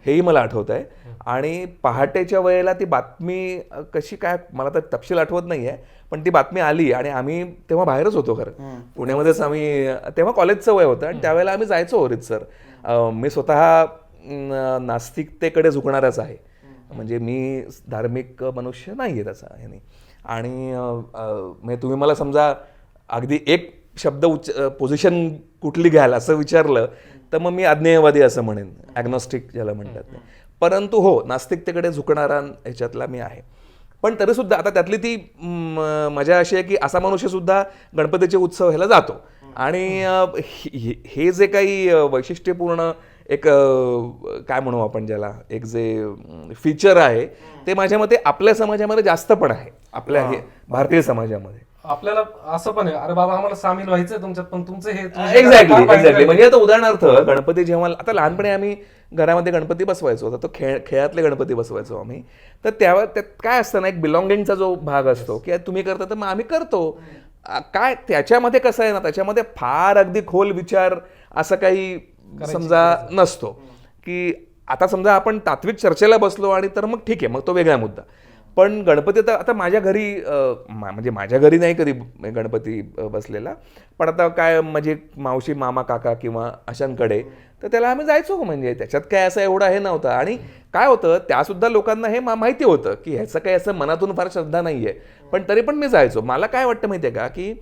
हेही मला आठवत आहे. आणि पहाटेच्या वेळेला ती बातमी कशी काय मला तर तपशील आठवत नाहीये, पण ती बातमी आली आणि आम्ही तेव्हा बाहेरच होतो. खरं पुण्यामध्येच आम्ही, तेव्हा कॉलेजचं वय होतं आणि त्यावेळेला आम्ही जायचो हरितसर. मी स्वतः नास्तिकतेकडे झुकणाराच आहे, म्हणजे मी धार्मिक मनुष्य नाही आहे त्याचा ह्याने. आणि म्हणजे तुम्ही मला समजा अगदी एक शब्द पोझिशन कुठली घ्याल असं विचारलं तर मग मी अज्ञेयवादी असं म्हणेन, ॲग्नॉस्टिक ज्याला म्हणतात ते. परंतु हो, नास्तिकतेकडे झुकणारा ह्याच्यातला मी आहे. पण तरीसुद्धा आता त्यातली ती मजा अशी आहे की असा मनुष्यसुद्धा गणपतीचे उत्सव ह्याला जातो. आणि हे जे काही वैशिष्ट्यपूर्ण एक काय म्हणू आपण ज्याला, एक जे फीचर आहे ते माझ्या मते आपल्या समाजामध्ये जास्त पण आहे, आपल्या हे भारतीय समाजामध्ये. आपल्याला असं पण आहे, अरे बाबा आम्हाला सामील व्हायचंय तुमच्यात, पण तुमचं हे एक्झॅक्टली. म्हणजे आता उदाहरणार्थ गणपती जेव्हा, आता लहानपणी आम्ही घरामध्ये गणपती बसवायचो, तर तो खेळातले गणपती बसवायचो आम्ही. तर त्यात काय असतं ना, एक बिलॉंगिंगचा जो भाग असतो की तुम्ही करता तर मग आम्ही करतो. काय त्याच्यामध्ये कसं आहे ना, त्याच्यामध्ये फार अगदी खोल विचार असं काही समजा नसतो. की आता समजा आपण तात्विक चर्चेला बसलो आणि तर मग ठीक आहे, मग तो वेगळा मुद्दा. पण गणपती तर आता माझ्या घरी, म्हणजे माझ्या घरी नाही कधी गणपती बसलेला, पण आता काय माझी मावशी, मामा, काका किंवा अशांकडे, तर त्याला आम्ही जायचो. म्हणजे त्याच्यात काय असं एवढं हे नव्हतं. आणि काय होतं, त्यासुद्धा लोकांना हे माहिती होतं की ह्याचं काही असं मनातून फार श्रद्धा नाही आहे, पण तरी पण मी जायचो. मला काय वाटतं माहिती आहे का, की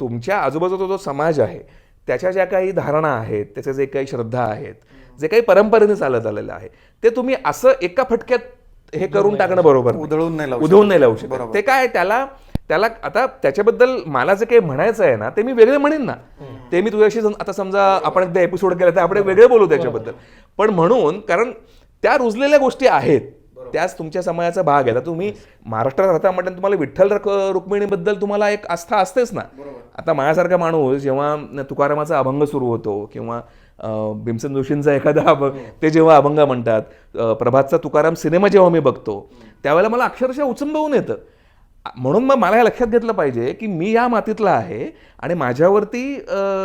तुमच्या आजूबाजूचा जो समाज आहे त्याच्या ज्या काही धारणा आहेत, त्याच्या जे काही श्रद्धा आहेत, जे काही परंपरेने चालत आलेलं आहे, ते तुम्ही असं एका फटक्यात हे करून टाकणं बरोबर, उधळून नाही लावू शकत. ते काय, त्याला आता त्याच्याबद्दल मला जे काही म्हणायचं आहे ना, ते मी वेगळे म्हणेन ना. ते मी तुझ्याशी आता समजा आपण एकदा एपिसोड केला तर आपण वेगळे बोलू त्याच्याबद्दल. पण म्हणून, कारण त्या रुजलेल्या गोष्टी आहेत, त्याच तुमच्या समाजाचा भाग आहे. आता तुम्ही महाराष्ट्रात राहता म्हणजे तुम्हाला विठ्ठल रुक्मिणीबद्दल तुम्हाला एक आस्था असतेच ना. आता माझ्यासारखा माणूस जेव्हा तुकारामाचा अभंग सुरू होतो किंवा भीमसेन जोशींचा एखादा अभंग, ते जेव्हा अभंग म्हणतात, प्रभातचा तुकाराम सिनेमा जेव्हा मी बघतो, त्यावेळेला मला अक्षरशः उचंबवून येतं. म्हणून मग मला हे लक्षात घेतलं पाहिजे की मी या मातीतला आहे आणि माझ्यावरती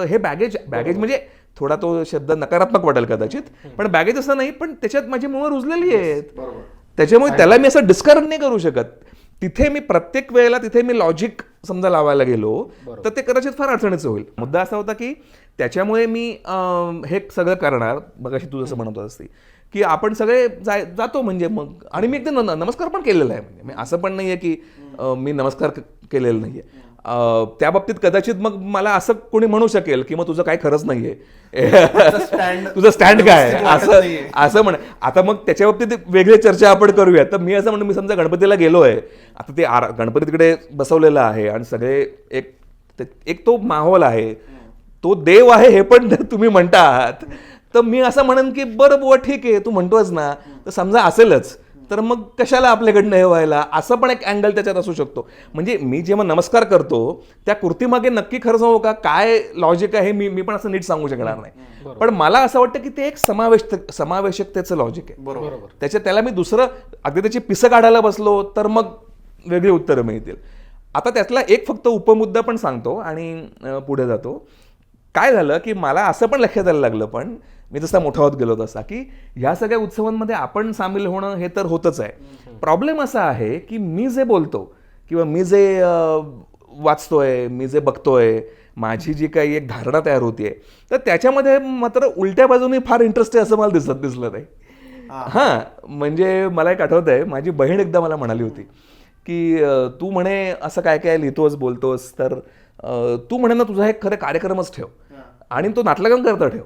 हे बॅगेज म्हणजे थोडा तो शब्द नकारात्मक वाटेल कदाचित, पण बॅगेज असं नाही, पण त्याच्यात माझी मुळं रुजलेली आहेत. त्याच्यामुळे त्याला मी असं डिस्कार्ड नाही करू शकत. तिथे मी प्रत्येक वेळेला तिथे मी लॉजिक समजा लावायला गेलो तर ते कदाचित फार अडचणीचं होईल. मुद्दा असा होता की त्याच्यामुळे मी हे सगळं करणार, मगाशी तू जसं म्हणत होतास की आपण सगळे जातो म्हणजे मग. आणि मी एकदा नमस्कार पण केलेला आहे. म्हणजे असं पण नाही आहे की मी नमस्कार केलेला नाही आहे. त्या बाबतीत कदाचित मग मला असं कोणी म्हणू शकेल की मग तुझं काय खरंच नाहीये, तुझं स्टँड काय असं म्हण. आता मग त्याच्या बाबतीत वेगळी चर्चा आपण करूया. तर मी असं म्हणतो, मी समजा गणपतीला गेलोय, आता ते गणपती तिकडे बसवलेला आहे आणि सगळे एक तो माहोल आहे, तो देव आहे हे पण तुम्ही म्हणता आहात, तर मी असं म्हणेन की बरं बुवा ठीक आहे, तू म्हणतोस ना, तर समजा असेलच, तर मग कशाला आपल्याकडनं हे व्हायला, असं पण एक अँगल त्याच्यात असू शकतो. म्हणजे मी जेव्हा नमस्कार करतो त्या कृतीमागे नक्की खरं सांगू का काय लॉजिक आहे, मी पण असं नीट सांगू शकणार नाही. पण मला असं वाटतं की ते एक समावेशकतेचं लॉजिक आहे. बरोबर. त्याला मी दुसरं अगदी त्याची पिसं काढायला बसलो तर मग वेगळी उत्तरं मिळतील. आता त्यातला एक फक्त उपमुद्दा पण सांगतो आणि पुढे जातो. काय झालं की मला असं पण लक्षात यायला लागलं, पण मी जसा मोठा होत गेलो तसा, की ह्या सगळ्या उत्सवांमध्ये आपण सामील होणं हे तर होतच आहे. प्रॉब्लेम असा आहे की मी जे बोलतो किंवा मी जे वाचतोय, मी जे बघतोय, माझी जी काही एक धारणा तयार होतीये, तर त्याच्यामध्ये मात्र उलट्या बाजूने फार इंटरेस्ट आहे असं मला दिसलं नाही. हां, म्हणजे मला एक आठवत आहे, माझी बहीण एकदा मला म्हणाली होती की तू म्हणे असं काय काय लिहितोस, बोलतोस, तर तू म्हणे ना तुझा एक खरं कार्यक्रमच ठेव आणि तो नातलगांकरता ठेव,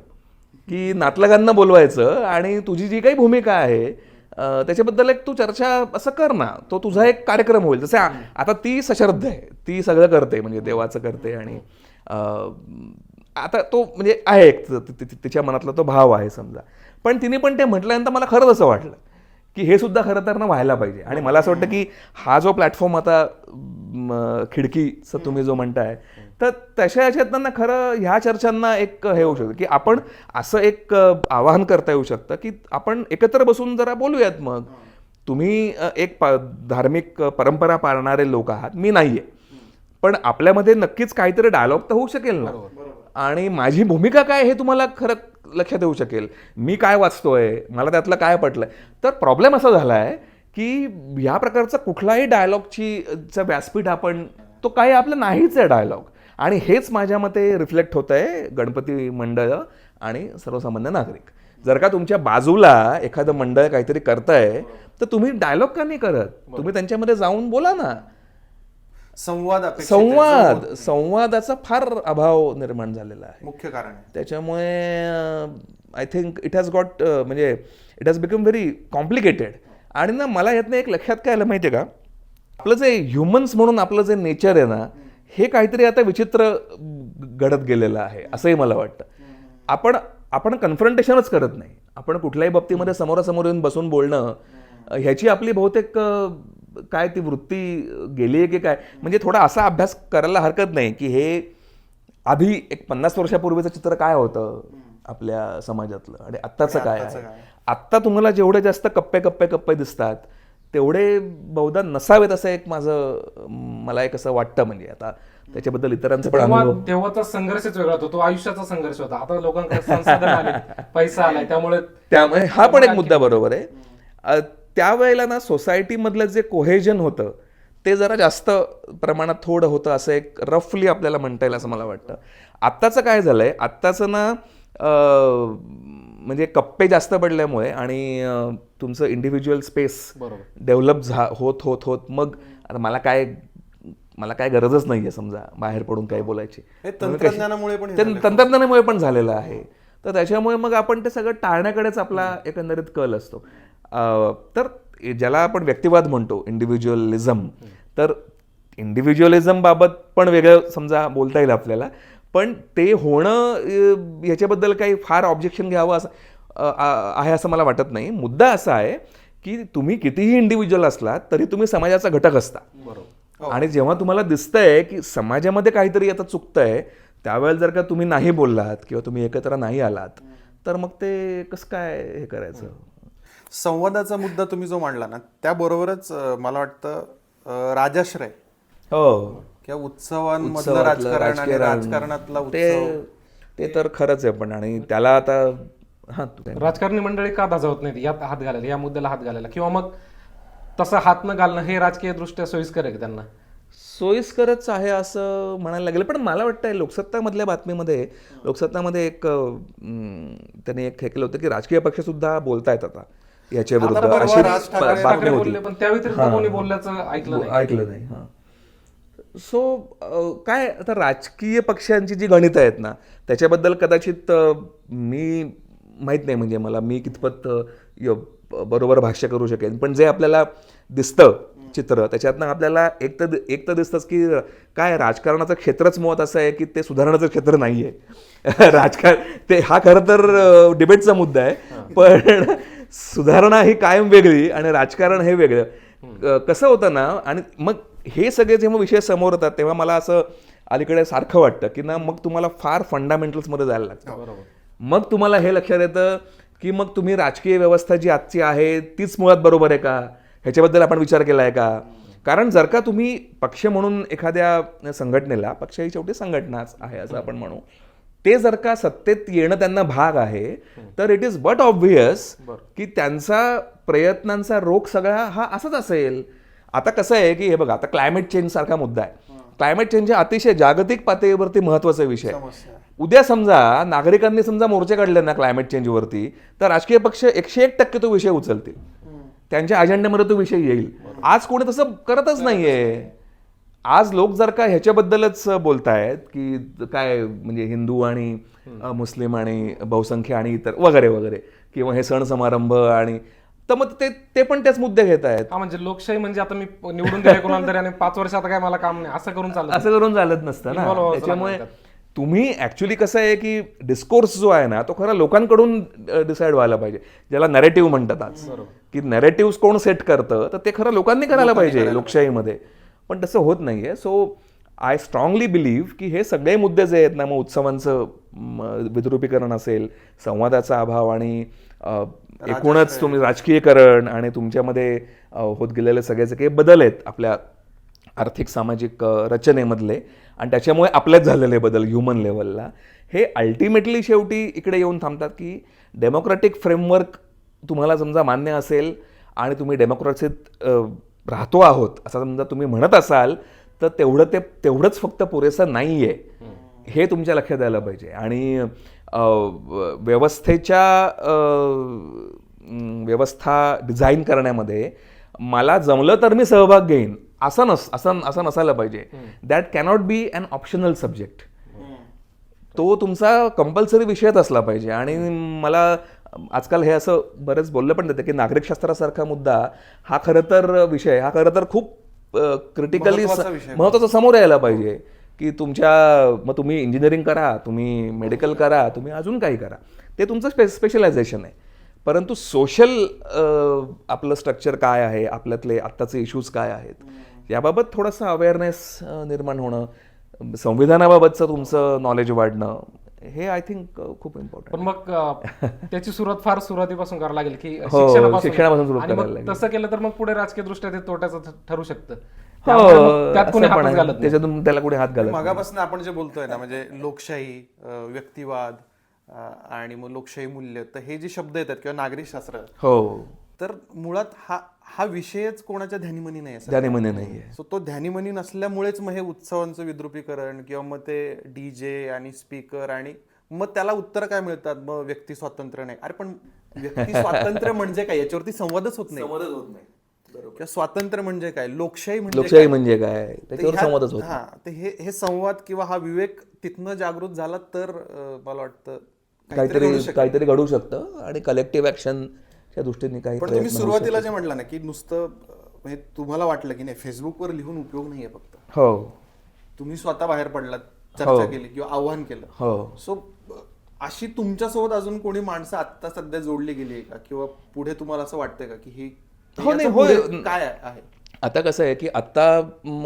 की नातलगांना बोलवायचं आणि तुझी जी काही भूमिका आहे त्याच्याबद्दल एक तू चर्चा असं कर ना, तो तुझा एक कार्यक्रम होईल. जसे आता ती सश्रद्ध आहे, ती सगळं करते, म्हणजे देवाचं करते आणि आता तो म्हणजे आहे एक तिच्या मनातला तो भाव आहे समजा. पण तिने पण ते म्हटल्यानंतर मला खरंच असं वाटलं की हे सुद्धा खरं तर ना व्हायला पाहिजे. आणि मला असं वाटतं की हा जो प्लॅटफॉर्म आता खिडकीचं तुम्ही जो म्हणताय, तर तशा याच्यातनं ना खरं ह्या चर्चांना एक हे होऊ शकतं की आपण असं एक आवाहन करता येऊ शकतं की आपण एकत्र बसून जरा बोलूयात. मग तुम्ही एक धार्मिक परंपरा पाळणारे लोक आहात, मी नाहीये, पण आपल्यामध्ये नक्कीच काहीतरी डायलॉग तर होऊ शकेल ना. आणि माझी भूमिका काय हे तुम्हाला खरं लक्षात येऊ शकेल, मी काय वाचतोय, मला त्यातलं काय पटलंय. तर प्रॉब्लेम असा झाला आहे की या प्रकारचा कुठलाही डायलॉगची व्यासपीठ आपण तो काही आपलं नाहीच आहे डायलॉग. आणि हेच माझ्या मते रिफ्लेक्ट होत आहे गणपती मंडळ आणि सर्वसामान्य नागरिक. जर का तुमच्या बाजूला एखादं मंडळ काहीतरी करताय तर तुम्ही डायलॉग का नाही करत, तुम्ही त्यांच्यामध्ये जाऊन बोला ना. संवादाचा फार अभाव निर्माण झालेला आहे, मुख्य कारण आहे. त्याच्यामुळे I think it has got म्हणजे it has become very complicated. आणि ना मला यातनं एक लक्षात काय आलं माहिती आहे का, आपलं जे ह्युमन्स म्हणून आपलं जे नेचर आहे ना, हे काहीतरी आता विचित्र घडत गेलेलं आहे असंही मला वाटतं. आपण कन्फ्रंटेशनच करत नाही, आपण कुठल्याही बाबतीमध्ये समोरासमोर येऊन बसून बोलणं ह्याची आपली बहुतेक काय ती वृत्ती गेली आहे की काय. म्हणजे थोडा असा अभ्यास करायला हरकत नाही की हे आधी एक 50 वर्षापूर्वीचं चित्र काय होतं आपल्या समाजातलं आणि आत्ताचं काय आहे. आत्ता तुम्हाला जेवढे जास्त कप्पे दिसतात तेवढे बहुधा नसावेत असं एक मला एक असं वाटतं. म्हणजे आता त्याच्याबद्दल इतरांचं पण अनुभव, तेव्हाचा संघर्षच वेगळा होता, तो आयुष्याचा संघर्ष होता. आता लोकांकडे संसाधन आले, पैसा आलाय, त्यामुळे हा पण एक मुद्दा बरोबर आहे. त्यावेळेला ना सोसायटीमधलं जे कोहेजन होतं ते जरा जास्त प्रमाणात थोडं होतं असं एक रफली आपल्याला म्हणता येईल असं मला वाटतं. आत्ताचं काय झालंय, आत्ताचं ना म्हणजे कप्पे जास्त पडल्यामुळे आणि तुमचं इंडिव्हिज्युअल स्पेस डेव्हलप होत मग आता मला काय गरजच नाहीये समजा बाहेर पडून काही बोलायची, तंत्रज्ञानामुळे पण झालेलं आहे. तर त्याच्यामुळे मग आपण ते सगळं टाळण्याकडेच आपला एकंदरीत कल असतो. तर ज्याला आपण व्यक्तिवाद म्हणतो, इंडिव्हिज्युअलिझम, तर इंडिव्हिज्युअलिझम बाबत पण वेगळं समजा बोलता येईल आपल्याला, पण ते होणं याच्याबद्दल काही फार ऑब्जेक्शन घ्यावं असं आहे असं मला वाटत नाही. मुद्दा असा आहे की तुम्ही कितीही इंडिव्हिज्युअल असलात तरी तुम्ही समाजाचा घटक असता. आणि जेव्हा तुम्हाला दिसतंय की समाजामध्ये काहीतरी आता चुकतंय, त्यावेळेला जर का तुम्ही नाही बोललात किंवा तुम्ही एकत्र नाही आलात तर मग ते कसं काय हे करायचं. संवादाचा मुद्दा तुम्ही जो मांडला ना, त्याबरोबरच मला वाटतं राजाश्रय किंवा उत्सवांमधलं राजकारण आणि राजकारणातला उत्सव ते तर खरंच आहे. पण आणि त्याला आता राजकारणी मंडळी का धाजावत नाहीत यात हात घालायला, या मुद्द्याला हात घालायला, किंवा मग तसं हात न घालणं हे राजकीय दृष्ट्या सोयीस्कर आहे? त्यांना सोयीस्करच आहे असं म्हणायला लागेल. पण मला वाटतं लोकसत्तामधल्या बातमीमध्ये एक त्यांनी एक हे केलं होतं की राजकीय पक्ष सुद्धा बोलतायत आता याच्या विरुद्ध, अशी बातमी होती. पण त्या व्यतिरिक्त कोणी बोलल्याचं ऐकलं नाही. सो काय आता राजकीय पक्षांची जी गणितं आहेत ना त्याच्याबद्दल कदाचित मी माहीत नाही, म्हणजे मी कितपत बरोबर भाष्य करू शकेन. पण जे आपल्याला दिसतं चित्र त्याच्यातनं आपल्याला एक तर दिसतंच की काय राजकारणाचं क्षेत्रच मुळात असं आहे की ते सुधारण्याचं क्षेत्र नाही आहे. राजकारण हा खरं तर डिबेटचा मुद्दा आहे, पण सुधारणा ही कायम वेगळी आणि राजकारण हे वेगळं कसं होतं ना. आणि मग हे सगळे जेव्हा विषय समोर येतात तेव्हा मला असं अलीकडे सारखं वाटतं की ना मग तुम्हाला फार फंडामेंटल्समध्ये जायला लागतं. मग तुम्हाला हे लक्षात येतं की मग तुम्ही राजकीय व्यवस्था जी आजची आहे तीच मुळात बरोबर आहे का, ह्याच्याबद्दल आपण विचार केला आहे का. कारण जर का तुम्ही पक्ष म्हणून एखाद्या संघटनेला, पक्ष ही शेवटी संघटनाच आहे असं आपण म्हणू, ते जर का सत्तेत येणं त्यांना भाग आहे तर इट इज बट ऑब्व्हियस की त्यांचा प्रयत्नांचा रोख सगळा हा असाच असेल. आता कसं आहे की हे बघा, आता क्लायमेट चेंज सारखा मुद्दा आहे. क्लायमेट चेंज हा अतिशय जागतिक पातळीवरती महत्वाचा विषय आहे. उद्या समजा नागरिकांनी मोर्चे काढले ना क्लायमेट चेंजवरती, तर राजकीय पक्ष 101% तो विषय उचलतील, त्यांच्या अजेंड्यामध्ये तो विषय येईल. आज कोणी तसं करतच नाहीये. आज लोक जर का ह्याच्याबद्दलच बोलतायत की काय म्हणजे हिंदू आणि मुस्लिम आणि बहुसंख्य आणि इतर वगैरे वगैरे, किंवा हे सण समारंभ, आणि तर मग ते पण त्याच मुद्दे घेत आहेत. म्हणजे लोकशाही म्हणजे आता मी निवडून दिले कोणाला तरी आणि 5 वर्ष आता काय मला काम नाही असं करून चालत नसतं ना. त्याच्यामुळे तुम्ही ऍक्च्युली कसं आहे की डिस्कोर्स जो आहे ना तो खरा लोकांकडून डिसाईड व्हायला पाहिजे, ज्याला नॅरेटिव्ह म्हणतात आज. की नॅरेटिव्ह कोण सेट करतं, तर ते खरं लोकांनी करायला पाहिजे लोकशाहीमध्ये, पण तसं होत नाहीये. सो आय स्ट्रॉंगली बिलीव्ह की हे सगळे मुद्दे जे आहेत ना, मग उत्सवांचं विद्रुपीकरण असेल, संवादाचा अभाव आणि एकूणच तुम्ही राजकीयकरण आणि तुमच्यामध्ये होत गेलेले सगळे जे काही बदल आहेत आपल्या आर्थिक सामाजिक रचनेमधले आणि त्याच्यामुळे आपल्यात झालेले बदल ह्युमन लेवलला, हे अल्टिमेटली शेवटी इकडे येऊन थांबतात की डेमोक्रॅटिक फ्रेमवर्क तुम्हाला समजा मान्य असेल आणि तुम्ही डेमोक्रेसीत राहतो आहोत असं समजा तुम्ही म्हणत असाल, तर तेवढंच फक्त पुरेसं नाही आहे, हे तुमच्या लक्षात यायला पाहिजे. आणि व्यवस्था डिझाईन करण्यामध्ये मला जमलं तर मी सहभाग घेईन असं नसायला पाहिजे. That cannot be an optional subject. तो तुमचा कंपल्सरी विषयच असला पाहिजे. आणि मला आजकाल हे असं बरेच बोललं पण जातं की नागरिकशास्त्रासारखा मुद्दा हा खरं तर खूप क्रिटिकली महत्त्वाचा समोर यायला पाहिजे की मग तुम्ही इंजिनिअरिंग करा, तुम्ही मेडिकल करा, तुम्ही अजून काही करा, ते तुमचं स्पेशलायझेशन आहे. परंतु सोशल आपलं स्ट्रक्चर काय आहे, आपल्यातले आत्ताचे इश्यूज काय आहेत याबाबत थोडंसं अवेअरनेस निर्माण होणं, संविधानाबाबतचं तुमचं नॉलेज वाढणं, हे आय थिंक खूप इम्पॉर्टंट. पण मग त्याची सुरुवात फार सुरुवातीपासून करावी लागेल की शिक्षणापासून सुरुवात आणि करायला मग लागेल. तसं केलं तर मग पुढे राजकीय दृष्ट्या ते तोट्याचं ठरू शकतं. त्यात कोणी हात घालत, त्याच्यातून त्याला कुठे हात घालत. मगापासून आपण जे बोलतोय ना, म्हणजे लोकशाही, व्यक्तिवाद आणि मग लोकशाही मूल्य, तर हे जे शब्द येतात किंवा नागरिकशास्त्र, हो, तर मुळात हा विषयच कोणाच्या ध्यानीमनी नाही आहे. ध्यानीमनी नाहीये. सो तो ध्यानीमनी नसल्यामुळेच मग हे उत्सवांचं विद्रुपीकरण किंवा मग ते डीजे आणि स्पीकर, आणि मग त्याला उत्तर काय मिळतात, मग व्यक्ती स्वातंत्र्य नाही. अरे पण व्यक्ती स्वातंत्र्य म्हणजे काय, याच्यावरती संवादच होत नाही. किंवा स्वातंत्र्य म्हणजे काय, लोकशाही म्हणजे काय, त्याच्यावर संवादच होत. हा, तर हे संवाद किंवा हा विवेक तिथनं जागृत झाला तर मला वाटतं काहीतरी घडू शकतं आणि कलेक्टिव्ह ऍक्शनच्या दृष्टीने काही. पण तुम्ही सुरुवातीला जे म्हटलं ना की नुसतं म्हणजे तुम्हाला वाटलं की नाही फेसबुकवर लिहून उपयोग नाहीये फक्त, हो, तुम्ही स्वतः बाहेर पडलात, चर्चा केली किंवा आव्हान केलं. हो. सो अशी तुमच्यासोबत अजून कोणी माणसं आता सध्या जोडली गेली आहे का, किंवा पुढे तुम्हाला असं वाटतंय का की ही काय आहे? आता कसं आहे की आत्ता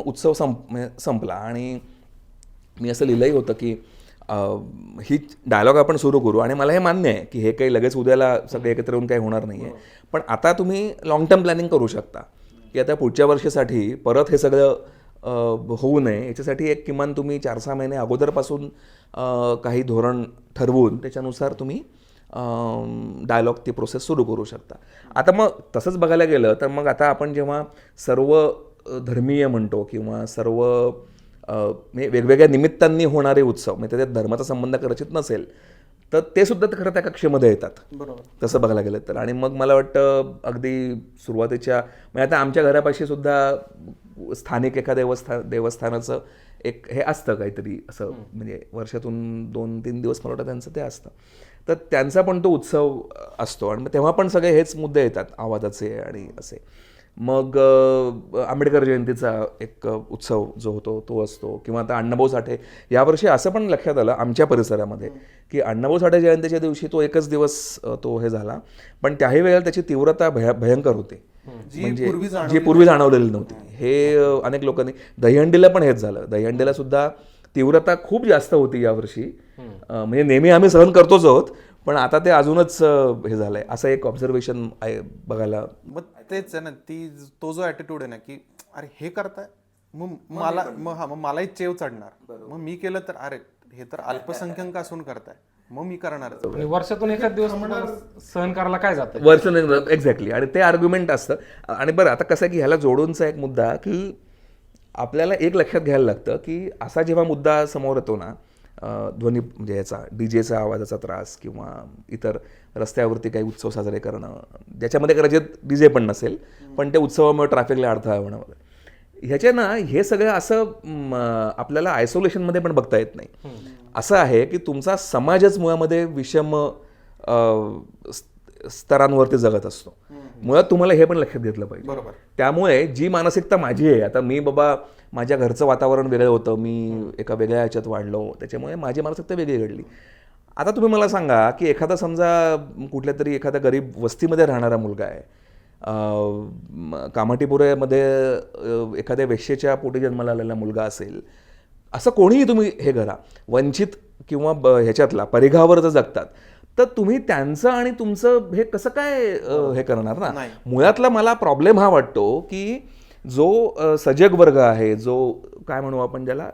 उत्सव संपला आणि मी असं लिहिलंही होतं की ही डायलॉग आपण सुरू करू, आणि मला हे मान्य आहे की हे काही लगेच उद्याला सगळे एकत्र येऊन काही होणार नाही आहे. पण आता तुम्ही लॉंग टर्म प्लॅनिंग करू शकता की आता पुढच्या वर्षासाठी परत हे सगळं होऊ नये याच्यासाठी एक किमान तुम्ही 4-6 महिने अगोदरपासून काही धोरण ठरवून त्याच्यानुसार तुम्ही डायलॉग ती प्रोसेस सुरू करू शकता. आता मग तसंच बघायला गेलं तर मग आता आपण जेव्हा सर्व धर्मीय म्हणतो किंवा सर्व वेगवेगळ्या निमित्तांनी होणारे उत्सव, म्हणजे त्याच्यात धर्माचा संबंध कदाचित नसेल तर ते सुद्धा खरं त्या कक्षेमध्ये येतात. बरोबर, तसं बघायला गेलं तर. आणि मग मला वाटतं अगदी सुरुवातीच्या म्हणजे आता आमच्या घरापाशी सुद्धा स्थानिक एखाद्या देवस्थानाचं एक हे असतं काहीतरी असं, म्हणजे वर्षातून 2-3 दिवस मला वाटतं त्यांचं ते असतं, तर त्यांचा पण तो उत्सव असतो. आणि मग तेव्हा पण सगळे हेच मुद्दे येतात आवाजाचे आणि असे. मग आंबेडकर जयंतीचा एक उत्सव जो होतो तो असतो, किंवा आता अण्णाभाऊ साठे. यावर्षी असं पण लक्षात आलं आमच्या परिसरामध्ये की अण्णाभाऊ साठे जयंतीच्या दिवशी तो एकच दिवस तो हे झाला, पण त्याही वेळेला त्याची तीव्रता भयंकर होती, म्हणजे जी पूर्वी जाणवलेली नव्हती. हे अनेक लोकांनी, दहीहंडीला पण हेच झालं. दहीहंडीला सुद्धा तीव्रता खूप जास्त होती यावर्षी, म्हणजे नेहमी आम्ही सहन करतोच आहोत, पण आता ते अजूनच हे झालंय, असं एक ऑब्झर्वेशन बघायला. मग तेच आहे ना, तो जो ॲटिट्यूड आहे ना की अरे हे करताय मग मलाही चेव चढणार, मग मी केलं तर अरे हे तर अल्पसंख्याक असून करताय, मग मी करणार. वर्षातून एखाद दिवस सहन करायला काय जातं, वर्ष एक्झॅक्टली. आणि ते आर्ग्युमेंट असतं. आणि बरं आता कसं आहे की ह्याला जोडूनचा एक मुद्दा की आपल्याला एक लक्षात घ्यायला लागतं की असा जेव्हा मुद्दा समोर येतो ना, ध्वनी म्हणजे याचा डीजेचा आवाजाचा त्रास किंवा इतर रस्त्यावरती काही उत्सव साजरे करणं, ज्याच्यामध्ये कदाचित डीजे पण नसेल पण ते उत्सवामुळे ट्रॅफिकला अडथळा होणं वगैरे, ह्याच्या ना हे सगळं असं आपल्याला आयसोलेशनमध्ये पण बघता येत नाही. असं आहे की तुमचा समाजच मुळामध्ये विषम स्तरांवरती जगत असतो. मुळात तुम्हाला हे पण लक्षात घेतलं पाहिजे. बरोबर. त्यामुळे जी मानसिकता माझी आहे, आता मी बाबा माझ्या घरचं वातावरण वेगळं होतं, मी एका वेगळ्या ह्याच्यात वाढलो, त्याच्यामुळे माझी मानसिकता वेगळी घडली. आता तुम्ही मला सांगा की एखादा समजा कुठल्या तरी एखाद्या गरीब वस्तीमध्ये राहणारा मुलगा आहे कामाठीपुऱ्यामध्ये एखाद्या वेश्येच्या पोटी जन्माला आलेला मुलगा असेल, असं कोणीही तुम्ही हे करा, वंचित किंवा ह्याच्यातला परिघावर जर जगतात तर तुम्ही त्यांचं आणि तुमचं हे कसं काय हे करणार ना. मुळातला मला प्रॉब्लेम हा वाटतो की जो सजग वर्ग आहे, जो काय म्हणू आपण ज्याला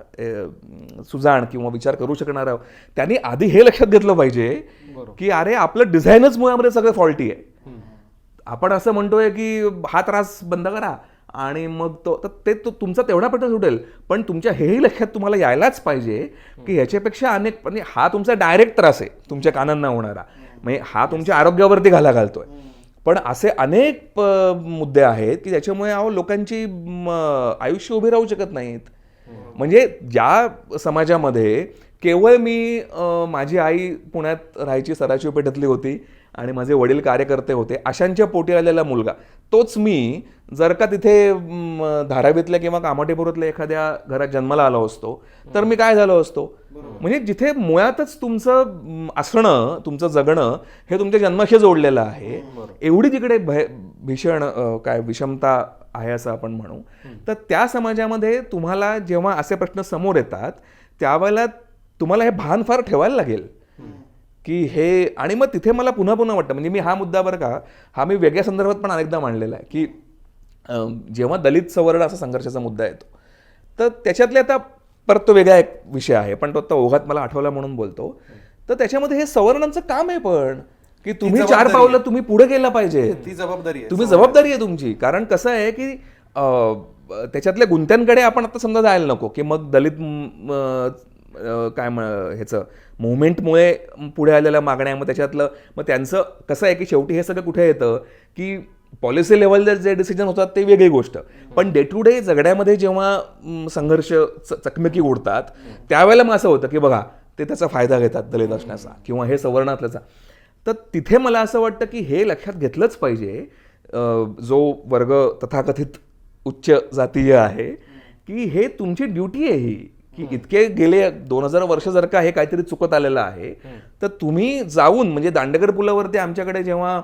सुजाण किंवा विचार करू शकणारा, त्यांनी आधी हे लक्षात घेतलं पाहिजे की अरे आपलं डिझाईनच मुळामध्ये सगळं फॉल्टी आहे. आपण असं म्हणतोय की हा त्रास बंद करा आणि मग तुमचा तेवढा पट सुटेल, पण तुमच्या हेही लक्षात तुम्हाला यायलाच पाहिजे की ह्याच्यापेक्षा अनेक, म्हणजे हा तुमचा डायरेक्ट त्रास आहे तुमच्या कानांना होणारा, म्हणजे हा तुमच्या आरोग्यावरती घाला घालतोय, पण असे अनेक मुद्दे आहेत की ज्याच्यामुळे लोकांची आयुष्य उभी राहू शकत नाहीत. म्हणजे ज्या समाजामध्ये केवळ मी माझी आई पुण्यात राहायची, सदाशिव पेठेतली होती आणि माझे वडील कार्यकर्ते होते, अशांच्या पोटी आलेला मुलगा, तोच मी जर का तिथे धारावीतल्या किंवा कामाठीपुरातल्या एखाद्या घरात जन्माला आलो असतो तर मी काय झालो असतो. म्हणजे जिथे मुळातच तुमचं असणं, तुमचं जगणं हे तुमच्या जन्माशी जोडलेलं आहे, एवढी तिकडे भीषण काय विषमता आहे असं आपण म्हणू, तर त्या समाजामध्ये तुम्हाला जेव्हा असे प्रश्न समोर येतात त्यावेळेला तुम्हाला हे भान फार ठेवायला लागेल की हे. आणि मग तिथे मला पुन्हा पुन्हा वाटतं, म्हणजे मी हा मुद्दा बरं का, हा मी वेगळ्या संदर्भात पण अनेकदा मांडलेला आहे की जेव्हा दलित सवर्ण असा संघर्षाचा मुद्दा येतो तर त्याच्यातले, आता परत तो वेगळा एक विषय आहे पण तो आता ओघात मला आठवला म्हणून बोलतो, तर त्याच्यामध्ये हे सवर्णांचं काम आहे पण की तुम्ही 4 पावलं तुम्ही पुढे गेला पाहिजे, ती जबाबदारी आहे, तुम्ही जबाबदारी आहे तुमची. कारण कसं आहे की त्याच्यातल्या गुंत्यांकडे आपण आता समजा जायला नको की मग दलित काय ह्याचं मुवमेंटमुळे पुढे आलेल्या मागण्या, मग त्याच्यातलं मग त्यांचं कसं आहे की शेवटी हे सगळं कुठे येतं की पॉलिसी लेवलला जे डिसिजन होतात ते वेगळी गोष्ट, पण डे टू डे जगण्यामध्ये जेव्हा संघर्ष चकमकी उडतात त्यावेळेला मग असं होतं की बघा ते त्याचा फायदा घेतात दलित असण्याचा किंवा हे सवर्णातल्याचा. तर तिथे मला असं वाटतं की हे लक्षात घेतलंच पाहिजे जो वर्ग तथाकथित उच्च जातीय आहे की हे तुमची ड्युटी आहे ही, की इतके गेले 2000 वर्ष जर का हे काहीतरी चुकत आलेलं आहे तर तुम्ही जाऊन, म्हणजे दांडेकर पुलावरती आमच्याकडे जेव्हा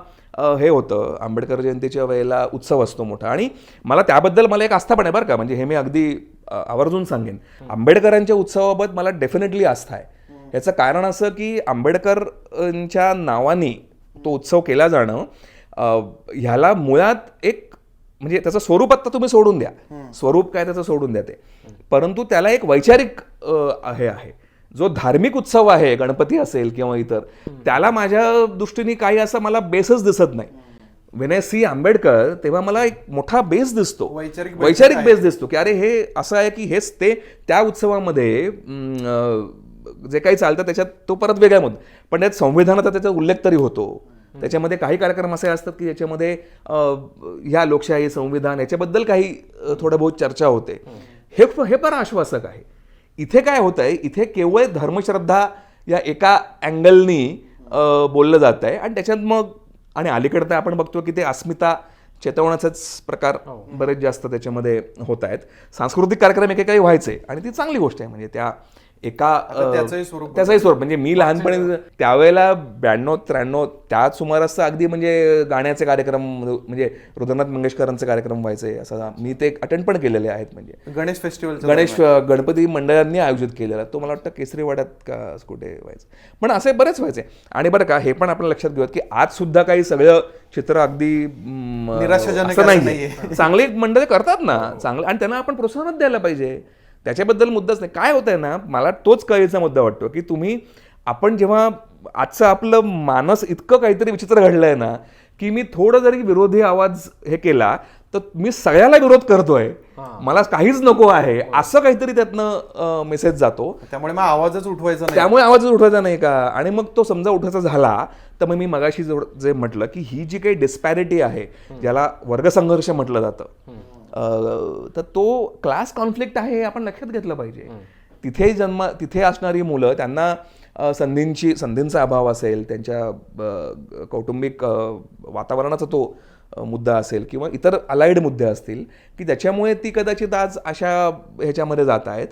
हे होतं आंबेडकर जयंतीच्या वेळेला उत्सव असतो मोठा, आणि मला त्याबद्दल मला एक आस्था पण आहे बरं का, म्हणजे हे मी अगदी आवर्जून सांगेन, आंबेडकरांच्या उत्सवाबाबत मला डेफिनेटली आस्था आहे. याचं कारण असं की आंबेडकरांच्या नावाने तो उत्सव केला जाणं, ह्याला मुळात एक, म्हणजे त्याचं स्वरूप आता तुम्ही सोडून द्या, स्वरूप काय त्याचं सोडून द्या ते, परंतु त्याला एक वैचारिक हे आहे. जो धार्मिक उत्सव आहे, गणपती असेल किंवा इतर, त्याला माझ्या दृष्टीने काही असं मला बेसच दिसत नाही. वेन आय सी आंबेडकर तेव्हा मला एक मोठा बेस दिसतो, वैचारिक बेस दिसतो की अरे हे असं आहे की हेच ते त्या उत्सवामध्ये जे काही चालतं त्याच्यात तो परत वेगळा मुद्दा, पण त्यात संविधानाचा त्याचा उल्लेख तरी होतो. त्याच्यामध्ये काही कार्यक्रम असे असतात की ज्याच्यामध्ये ह्या लोकशाही, संविधान याच्याबद्दल काही थोडं बहुत चर्चा होते. हे पण आश्वासक आहे. इथे काय होत आहे, इथे केवळ धर्मश्रद्धा या एका अँगलनी बोललं जात आहे आणि त्याच्यात मग, आणि अलीकडे तर आपण बघतो की ते अस्मिता चेतवण्याचेच प्रकार बरेच जास्त त्याच्यामध्ये होत आहेत. सांस्कृतिक कार्यक्रम एकेकाळी व्हायचे आणि ती चांगली गोष्ट आहे, म्हणजे त्या एका त्याचंही स्वरूप, म्हणजे मी लहानपणी त्यावेळेला 92-93 त्या सुमारास अगदी म्हणजे गाण्याचे कार्यक्रम, म्हणजे रुद्रनाथ मंगेशकरांचे कार्यक्रम व्हायचे, असं मी ते अटेंड पण केलेले आहेत. म्हणजे गणेश फेस्टिवल, गणपती मंडळांनी आयोजित केलेला, तो मला वाटतं केसरीवाड्यात का कुठे व्हायचं, पण असे बरेच व्हायचे. आणि बरं का, हे पण आपण लक्षात घेऊयात की आज सुद्धा काही सगळं चित्र अगदी निराशाजनक नाही, चांगली मंडळी करतात ना चांगलं, आणि त्यांना आपण प्रोत्साहनच द्यायला पाहिजे. त्याच्याबद्दल मुद्दाच नाही. काय होत आहे ना, मला तोच कळीचा मुद्दा वाटतो की आपण जेव्हा आजचं आपलं मानस इतकं काहीतरी विचित्र घडलंय ना की मी थोडं जरी विरोधी आवाज हे केला तर मी सगळ्याला विरोध करतोय, मला काहीच नको आहे, असं काहीतरी त्यातनं मेसेज जातो. त्यामुळे मग आवाजच उठवायचा नाही का. आणि मग तो समजा उठायचा झाला तर मग मी मगाशी जे म्हटलं की ही जी काही डिस्पॅरिटी आहे, ज्याला वर्गसंघर्ष म्हटलं जातं, तर तो क्लास कॉन्फ्लिक्ट आहे, हे आपण लक्षात घेतलं पाहिजे. तिथे असणारी मुलं, त्यांना संधींचा अभाव असेल, त्यांच्या कौटुंबिक वातावरणाचा तो मुद्दा असेल किंवा इतर अलाइड मुद्दे असतील की त्याच्यामुळे ती कदाचित आज अशा ह्याच्यामध्ये जात आहेत,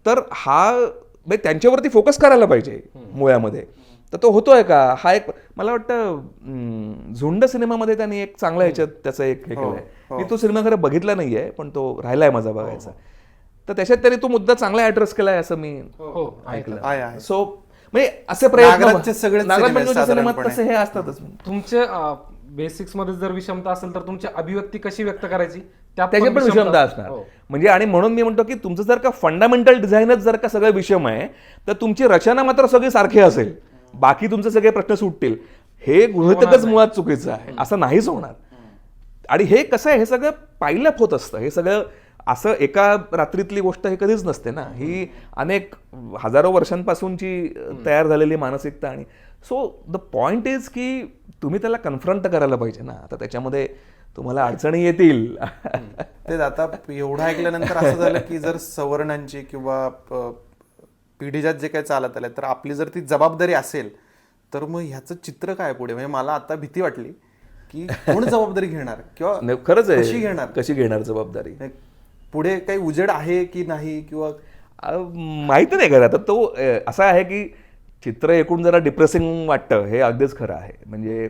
तर हा त्यांच्यावरती फोकस करायला पाहिजे मुळामध्ये तर तो होतोय का, हा एक मला वाटतं झुंड सिनेमामध्ये त्यांनी एक चांगला ह्याच्यात त्याचं एक हे केलंय. मी तो सिनेमा खरं बघितला नाहीये, पण तो राहिलाय माझा बघायचा. तर त्याच्यात त्यांनी तो मुद्दा चांगला ऍड्रेस केलाय असं मी ऐकलं. आहे. सो म्हणजे असे प्रयत्न नागराजचे सगळेच नागराज सिनेमे मंजुळच्या सिनेमात साधारणपणे. तसे हे असतातच. तुमचे बेसिक्स मध्ये जर विषमता असेल तर तुमची अभिव्यक्ती कशी व्यक्त करायची त्यात त्याची पण विषमता असणार. हो. म्हणजे आणि म्हणून मी म्हणतो की तुमचं जर का फंडामेंटल डिझाईनच जर का सगळं विषम आहे, तर तुमची रचना मात्र सगळी सारखी असेल, बाकी तुमचे सगळे प्रश्न सुटतील. हे गृहीतकच मुळात चुकीचं आहे, असं नाहीच होणार. आणि हे कसं आहे, हे सगळं पायलप होत असतं. हे सगळं असं एका रात्रीतली गोष्ट हे कधीच नसते ना. ही अनेक हजारो वर्षांपासूनची तयार झालेली मानसिकता. आणि सो द पॉइंट इज की तुम्ही त्याला कन्फ्रंट करायला पाहिजे ना. आता त्याच्यामध्ये तुम्हाला अडचणी येतील. तेच आता एवढं ऐकल्यानंतर असं झालं की जर सवर्णांची किंवा पिढीजात जे काही चालत आलं, तर आपली जर ती जबाबदारी असेल, तर मग ह्याचं चित्र काय पुढे. म्हणजे मला आता भीती वाटली की कोण जबाबदारी घेणार किंवा नाही, खरंच कशी आहे, घेणार, कशी घेणार जबाबदारी. पुढे काही उजेड आहे की नाही, किंवा माहिती नाही खरं. आता तो असा आहे की चित्र एकूण जरा डिप्रेसिंग वाटतं, हे अगदीच खरं आहे. म्हणजे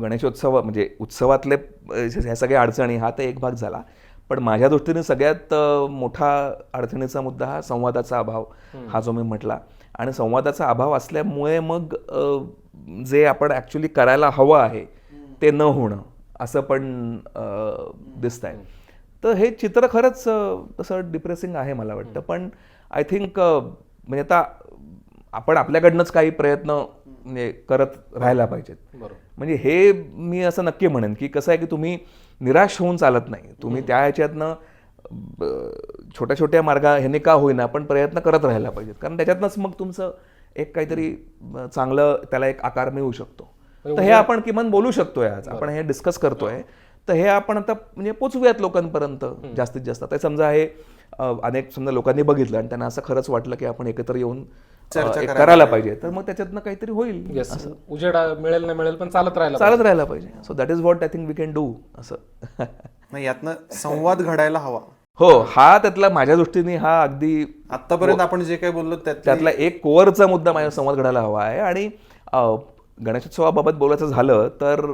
गणेशोत्सव म्हणजे उत्सवातले ह्या सगळ्या अडचणी हा तर एक भाग झाला, पण माझ्या दृष्टीने सगळ्यात मोठा अडचणीचा मुद्दा हा संवादाचा अभाव, हा जो मी म्हटला. आणि संवादाचा अभाव असल्यामुळे मग जे आपण ॲक्च्युली करायला हवं आहे ते न होणं, असं पण दिसतंय. तर हे चित्र खरंच तसं डिप्रेसिंग आहे मला वाटतं. पण आय थिंक म्हणजे आता आपण आपल्याकडनंच काही प्रयत्न म्हणजे करत राहायला पाहिजेत. म्हणजे हे मी असं नक्की म्हणेन की कसं आहे की तुम्ही निराश होऊन चालत नाही. तुम्ही त्या ह्याच्यातनं छोट्या छोट्या मार्गा ह्याने का होईना पण प्रयत्न करत राहायला पाहिजेत, कारण त्याच्यातनंच मग तुमचं एक काहीतरी चांगलं त्याला एक आकार मिळू शकतो. तर हे आपण किमान बोलू शकतोय आज, आपण हे डिस्कस करतोय, तर हे आपण आता म्हणजे पोचवूयात लोकांपर्यंत जास्तीत जास्त. आता समजा हे अनेक समजा लोकांनी बघितलं आणि त्यांना असं खरंच वाटलं की आपण एकत्र येऊन करायला पाहिजे, तर मग त्याच्यातनं काहीतरी होईल. उजेड मिळेल नाही मिळेल पण चालत राहायला पाहिजे. So that is what I think we can do. असं नाही, यातनं संवाद घडायला हवा. हो, हा त्यातला माझ्या दृष्टीने हा अगदी आतापर्यंत आपण जे काही बोललो त्यातला एक कोअरचा मुद्दा माझ्या संवाद घडायला हवा आहे. आणि गणेशोत्सवाबाबत बोलायचं झालं तर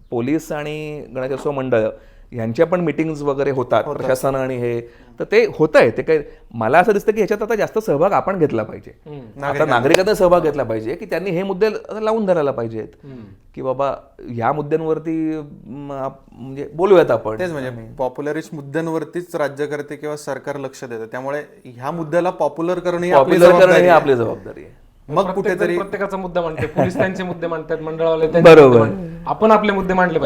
पोलीस आणि गणेशोत्सव मंडळ यांच्या पण मिटिंग्स वगैरे होतात प्रशासन आणि हे, तर ते होत आहे. ते काय मला असं दिसतं की ह्याच्यात आता जास्त सहभाग आपण घेतला पाहिजे. आता नागरिकांचा सहभाग घेतला पाहिजे की त्यांनी हे मुद्दे लावून धरायला पाहिजेत की बाबा ह्या मुद्द्यांवरती म्हणजे बोलूयात आपण. तेच म्हणजे पॉप्युलरिश मुद्द्यांवरतीच राज्यकर्ते किंवा सरकार लक्ष देतं, त्यामुळे ह्या मुद्द्याला पॉप्युलर करणं ही आपली जबाबदारी आहे. मग कुठेतरी प्रत्येकाचा मुद्दा मांडते, पोलीस त्यांचे मुद्दे मांडतात, मंडळावाले बरोबर, आपण आपले मुद्दे मांडले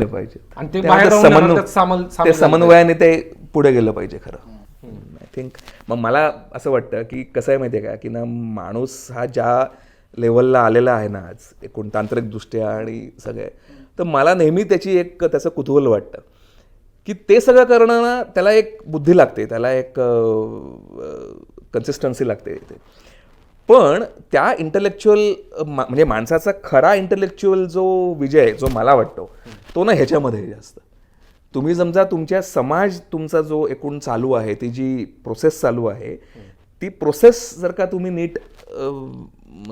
पाहिजे. आणि ते बाहेर समन्वयाने ते पुढे गेलं पाहिजे खरं. आय थिंक मग मला असं वाटतं की कसं आहे माहितीये का की ना, माणूस हा ज्या लेवलला आलेला आहे ना आज एकूण तांत्रिक दृष्ट्या आणि सगळे, तर मला नेहमी त्याचं कुतूहल वाटतं की ते सगळं करणं ना, त्याला एक बुद्धी लागते, त्याला एक कन्सिस्टन्सी लागते. पण त्या इंटलेक्च्युअल म्हणजे माणसाचा खरा इंटलेक्च्युअल जो विजय जो मला वाटतो तो ना ह्याच्यामध्ये जास्त. तुम्ही समजा तुमच्या समाज तुमचा जो एकूण चालू आहे, ती जी प्रोसेस चालू आहे, ती प्रोसेस जर का तुम्ही नीट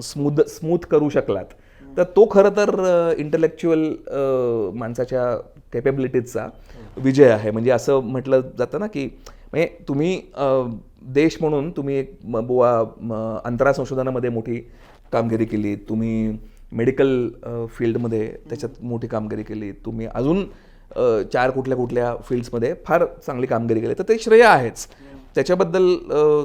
स्मूथ करू शकलात, तर तो खरं तर इंटलेक्च्युअल माणसाच्या कॅपेबिलिटीजचा विजय आहे. म्हणजे असं म्हटलं जातं ना की म्हणजे तुम्ही देश म्हणून तुम्ही एक बुवा अंतराळ संशोधनामध्ये मोठी कामगिरी केली, तुम्ही मेडिकल फील्डमध्ये त्याच्यात मोठी कामगिरी केली, तुम्ही अजून 4 कुठल्या फील्ड्समध्ये फार चांगली कामगिरी केली, तर ते श्रेय आहेच. त्याच्याबद्दल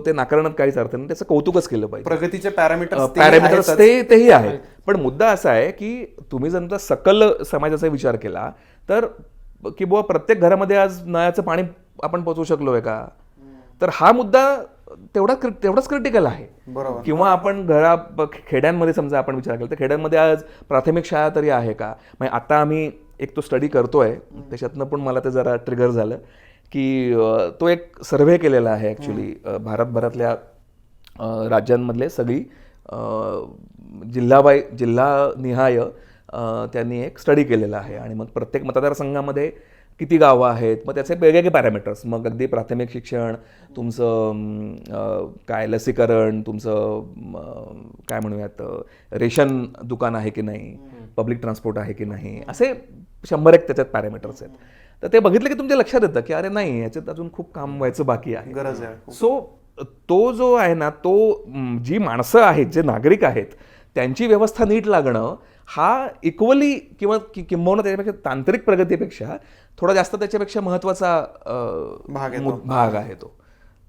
ते नाकारण्यात काहीच अर्थ नाही, त्याचं कौतुकच केलं पाहिजे. प्रगतीचे पॅरामीटर्स तेही आहेत. पण मुद्दा असा आहे की तुम्ही जर सकल समाजाचा विचार केला तर की बुवा प्रत्येक घरामध्ये आज नळाचं पाणी आपण पोहोचवू शकलोय का, तर हा मुद्दा तेवढाच क्रिटिकल आहे. बरोबर. किंवा आपण खेड्यांमध्ये समजा आपण विचार केला तर खेड्यांमध्ये आज प्राथमिक शाळा तरी आहे का. म्हणजे आता आम्ही एक तो स्टडी करतोय, त्याच्यातनं पण मला ते जरा ट्रिगर झालं की तो एक सर्व्हे केलेला आहे ॲक्च्युली भारतभरातल्या राज्यांमधले सगळी जिल्हानिहाय त्यांनी एक स्टडी केलेला आहे. आणि मग प्रत्येक मतदारसंघामध्ये किती गावं आहेत, मग त्याचे वेगवेगळे पॅरामीटर्स, मग अगदी प्राथमिक शिक्षण, तुमचं काय लसीकरण, तुमचं काय म्हणूयात रेशन दुकान आहे की नाही, पब्लिक ट्रान्सपोर्ट आहे की नाही, असे 100 त्याच्यात पॅरामीटर्स आहेत. तर ते बघितलं की तुमच्या लक्षात येतं की अरे नाही, याच्यात अजून खूप काम व्हायचं बाकी आहे. गरज आहे. सो तो जो आहे ना, तो जी माणसं आहेत, जे नागरिक आहेत, त्यांची व्यवस्था नीट लागणं हा इक्वली किंवा किंबहुना त्याच्यापेक्षा तांत्रिक प्रगतीपेक्षा थोडा जास्त त्याच्यापेक्षा महत्त्वाचा भाग आहे तो.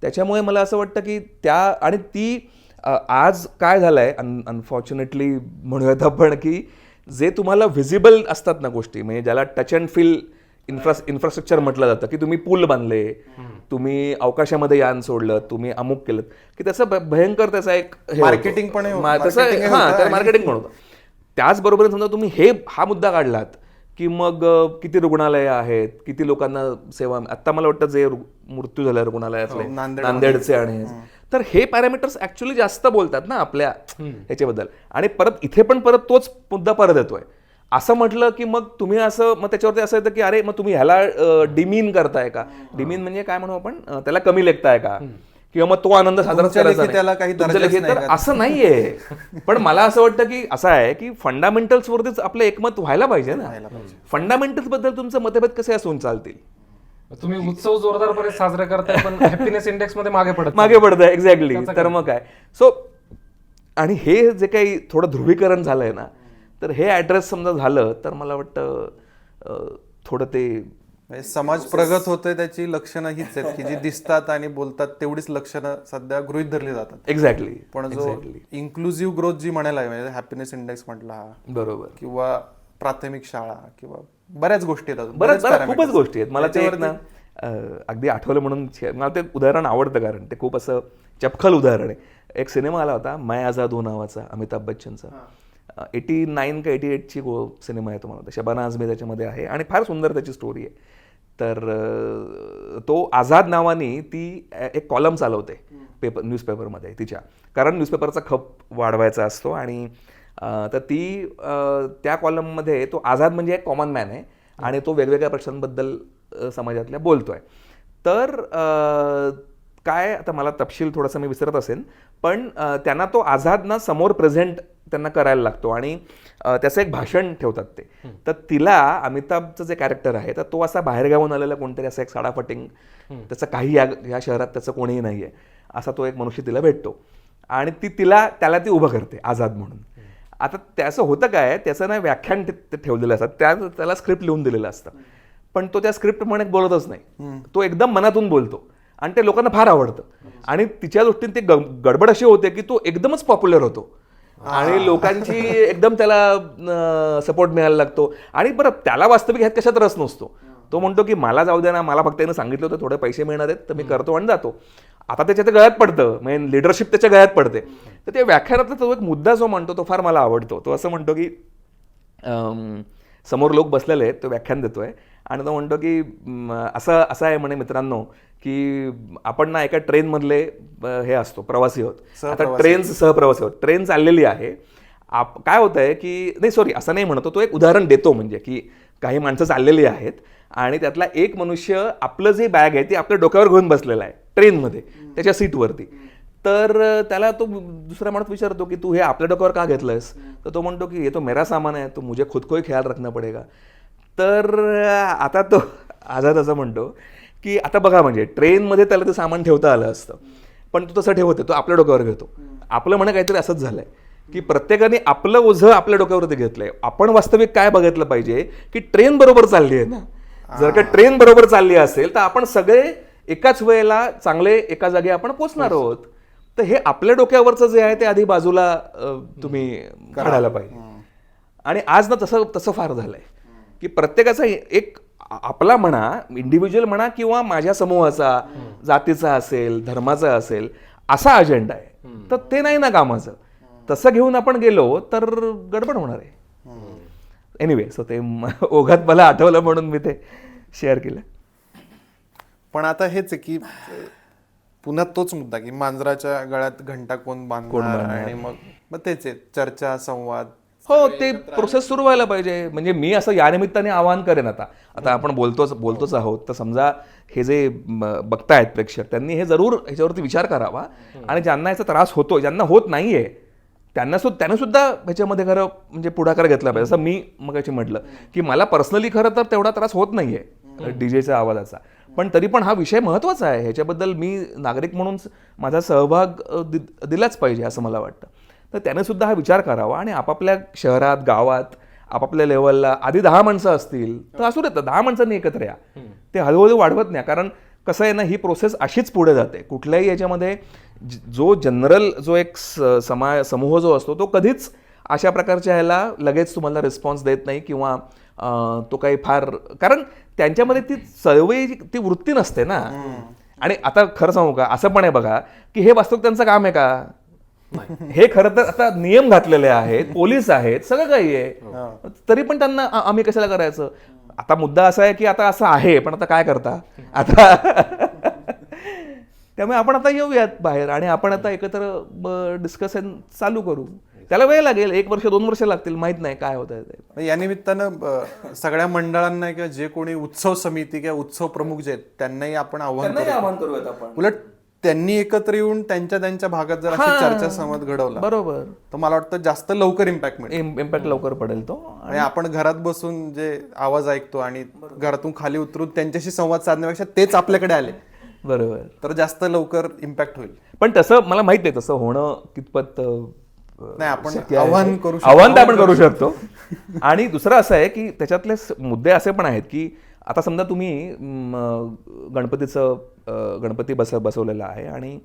त्याच्यामुळे मला असं वाटतं की आणि ती आज काय झालंय अनफॉर्च्युनेटली म्हणूयात आपण की जे तुम्हाला व्हिजिबल असतात ना गोष्टी, म्हणजे ज्याला टच अँड फील इन्फ्रास्ट्रक्चर म्हटलं जातं, की तुम्ही पूल बांधले, तुम्ही अवकाशामध्ये यान सोडलं, तुम्ही अमुक केलं, की त्याचं भयंकर त्याचा एक मार्केटिंग पण मार्केटिंग पण होतं. त्याचबरोबर समजा तुम्ही हा मुद्दा काढलात की मग किती रुग्णालय आहेत, किती लोकांना सेवा, आता मला वाटतं जे मृत्यू झाला रुग्णालयातले नांदेडचे आणि तर हे पॅरामीटर्स ऍक्च्युअली जास्त बोलतात ना आपल्या ह्याच्याबद्दल. आणि परत तोच मुद्दा परत येतोय. असं म्हटलं की मग तुम्ही मग त्याच्यावरती असं येतं की अरे मग तुम्ही ह्याला डिमीन करताय का, डिमीन म्हणजे काय म्हणू आपण, त्याला कमी लेखताय का, किंवा मग तो आनंद साजरा करायचा, तर असं नाहीये. पण मला असं वाटतं की असं आहे की फंडामेंटल्स वरतीच आपलं एकमत व्हायला पाहिजे ना. फंडामेंटल्स बद्दल तुमचं मतभेद कसे असून चालतील. तुम्ही उत्सव जोरदारपणे साजरा करताय पण हॅपीनेस इंडेक्स मध्ये मागे पडताय. एक्झॅक्टली. तर मग काय, सो आणि हे जे काही थोडं ध्रुवीकरण झालंय ना, तर हे ऍड्रेस समजा झालं तर मला वाटतं थोडं ते समाज प्रगत होतोय त्याची लक्षणं हीच आहेत की जी दिसतात आणि बोलतात तेवढीच लक्षणं सध्या गृहीत धरली जातात. एक्झॅक्टली. पण जो इन्क्लुझिव्ह ग्रोथ जी म्हणायला आहे, म्हणजे हॅपीनेस इंडेक्स म्हटला हा, बरोबर, किंवा प्राथमिक शाळा किंवा बऱ्याच गोष्टी आहेत, खूपच गोष्टी आहेत. मला ते ना अगदी आठवलं म्हणून मला ते उदाहरण आवडतं, कारण ते खूप असं चपखल उदाहरण आहे. एक सिनेमा आला होता मैं आझाद हूँ नावाचा, अमिताभ बच्चनचा, 89 का 88ची सिनेमा आहे. तुम्हाला शबाना आझमी त्याच्यामध्ये आहे आणि फार सुंदर त्याची स्टोरी आहे. तर तो आझाद नावाने ती एक कॉलम चालवते न्यूजपेपरमध्ये तिच्या, कारण न्यूजपेपरचा खप वाढवायचा असतो. आणि तर ती त्या कॉलममध्ये तो आझाद म्हणजे एक कॉमन मॅन आहे आणि तो वेगवेगळ्या प्रश्नांबद्दल समाजातल्या बोलतोय. तर काय, आता मला तपशील थोडासा मी विसरत असेल, पण त्यांना तो आझाद ना समोर प्रेझेंट त्यांना करायला लागतो आणि त्याचं एक भाषण ठेवतात ते. तर तिला अमिताभचं जे कॅरेक्टर आहे, तर तो असा बाहेरगावून आलेला कोणतरी असा एक साडाफटिंग, त्याचं काही या शहरात त्याचं कोणीही नाही आहे असा तो एक मनुष्य तिला भेटतो आणि त्याला ती उभं करते आझाद म्हणून. आता त्याचं होतं काय, त्याचं ना व्याख्यान ठेवलेलं असतं, त्याला स्क्रिप्ट लिहून दिलेलं असतं, पण तो त्या स्क्रिप्ट म्हणून बोलतच नाही, तो एकदम मनातून बोलतो आणि ते लोकांना फार आवडतं. आणि तिच्या दृष्टीने ते गडबड अशी होते की तो एकदमच पॉप्युलर होतो आणि लोकांची एकदम त्याला सपोर्ट मिळायला लागतो. आणि बरं, त्याला वास्तविक ह्यात कशात रस नसतो. तो म्हणतो की मला जाऊ द्या ना, मला फक्त त्यानं सांगितलं होतं थोडे पैसे मिळणार आहेत तर मी करतो आणि जातो. आता त्याच्या गळ्यात पडतं, म्हणजे लिडरशिप त्याच्या गळ्यात पडते. तर त्या व्याख्यानातला तो एक मुद्दा जो म्हणतो तो फार मला आवडतो. तो असं म्हणतो की समोर लोक बसलेले आहेत, तो व्याख्यान देतोय आणि तो म्हणतो की असं आहे म्हणे मित्रांनो, की आपण ना एका ट्रेनमधले हे असतो, प्रवासी आहोत. आता सहप्रवासी आहोत, ट्रेन चाललेली आहे. काय होत आहे की नाही, सॉरी, असं नाही म्हणतो, तो एक उदाहरण देतो, म्हणजे की काही माणसं चाललेली आहेत आणि त्यातला एक मनुष्य आपलं जे बॅग आहे ती आपल्या डोक्यावर घेऊन बसलेला आहे ट्रेनमध्ये, त्याच्या सीटवरती. तर त्याला तो दुसरा माणूस विचारतो की तू हे आपल्या डोक्यावर का घेतलंयस. तर तो म्हणतो की हे तो मेरा सामान आहे, तो मुझे खुद को ही ख्याल रखना पडेगा. तर आता तो आझाद असं म्हणतो की आता बघा, म्हणजे ट्रेनमध्ये त्याला ते सामान ठेवता आलं असतं, पण तो तसं ठेवते, तो आपल्या डोक्यावर घेतो. आपलं म्हणणं काहीतरी असंच झालंय की प्रत्येकाने आपलं ओझं आपल्या डोक्यावरती घेतलंय. आपण वास्तविक काय बघितलं पाहिजे की ट्रेन बरोबर चालली आहे ना. जर का ट्रेन बरोबर चालली असेल तर आपण सगळे एकाच वेळेला चांगले एका जागी आपण पोहोचणार आहोत. तर हे आपल्या डोक्यावरचं जे आहे ते आधी बाजूला तुम्ही काढायला पाहिजे. आणि आज ना तसं फार झालंय की प्रत्येकाचा एक आपला म्हणा, इंडिव्हिज्युअल म्हणा किंवा माझ्या समूहाचा, जातीचा असेल, धर्माचा असेल, असा अजेंडा आहे. तर ते नाही ना कामाचं. तसं घेऊन आपण गेलो तर गडबड होणार आहे. एनिवे, सो ते ओघात मला आठवलं म्हणून मी ते शेअर केलं. पण आता हेच आहे की पुन्हा तोच मुद्दा की मांजराच्या गळ्यात घंटा कोण बांधणार, आणि मग तेच आहे चर्चा, संवाद. हो, ते प्रोसेस सुरू व्हायला पाहिजे. म्हणजे मी असं या निमित्ताने आवाहन करेन, आता आता आपण बोलतोच आहोत, तर समजा हे जे बघतायत प्रेक्षक, त्यांनी हे जरूर ह्याच्यावरती विचार करावा. आणि ज्यांना याचा त्रास होतो, ज्यांना होत नाहीये, त्याने सुद्धा ह्याच्यामध्ये खरं म्हणजे पुढाकार घेतला पाहिजे. जसं मी मगाशी म्हटलं की मला पर्सनली खरं तर तेवढा त्रास होत नाहीये डीजेच्या आवाजाचा, पण तरी पण हा विषय महत्त्वाचा आहे. ह्याच्याबद्दल मी नागरिक म्हणून माझा सहभाग दिलाच पाहिजे असं मला वाटतं. तर त्याने सुद्धा हा विचार करावा आणि आपापल्या शहरात, गावात, आपापल्या लेवलला आधी 10 माणसं असतील तर असू देतात, 10 माणसांनी एकत्र या. ते हळूहळू वाढवत नाही, कारण कसं आहे ना, ही प्रोसेस अशीच पुढे जाते. कुठल्याही याच्यामध्ये जो जनरल जो एक समूह जो असतो तो कधीच अशा प्रकारच्या ह्याला लगेच तुम्हाला रिस्पॉन्स देत नाही किंवा तो काही फार, कारण त्यांच्यामध्ये ती सवयी ती वृत्ती नसते ना. आणि आता खरं सांगू का, असं पण आहे बघा की हे वास्तव त्यांचं काम आहे का? हे खरं तर आता नियम घातलेले आहेत, पोलीस आहेत, सगळं काही आहे, तरी पण त्यांना आम्ही कशाला करायचं. आता मुद्दा असा आहे की आता असं आहे, पण आता काय करता आता. त्यामुळे आपण आता येऊयात बाहेर आणि आपण आता एकत्र डिस्कशन चालू करू. त्याला वेळ लागेल, 1 वर्ष 2 वर्ष लागतील, माहित नाही काय होत आहे. या निमित्तानं सगळ्या मंडळांना किंवा जे कोणी उत्सव समिती किंवा उत्सव प्रमुख जे आहेत त्यांनाही आपण आव्हान करूयात आपण. उलट त्यांनी एकत्र येऊन त्यांच्या भागात जर अशी चर्चा संवाद घडवला, बरोबर, तर मला वाटतं जास्त लवकर इम्पॅक्ट मिळेल. इम्पॅक्ट लवकर पडेल तो. आणि आपण घरात बसून जे आवाज ऐकतो आणि घरातून खाली उतरून त्यांच्याशी संवाद साधण्यापेक्षा तेच आपल्याकडे आले, बरोबर, तर जास्त लवकर इम्पॅक्ट होईल. पण तसं मला माहित नाही तसं होणं कितपत नाही, आपण आव्हान करू शकतो. आव्हान तर आपण करू शकतो. आणि दुसरं असं आहे की त्याच्यातले मुद्दे असे पण आहेत की आता समजा तुम्ही गणपती बसवलेला आहे आणि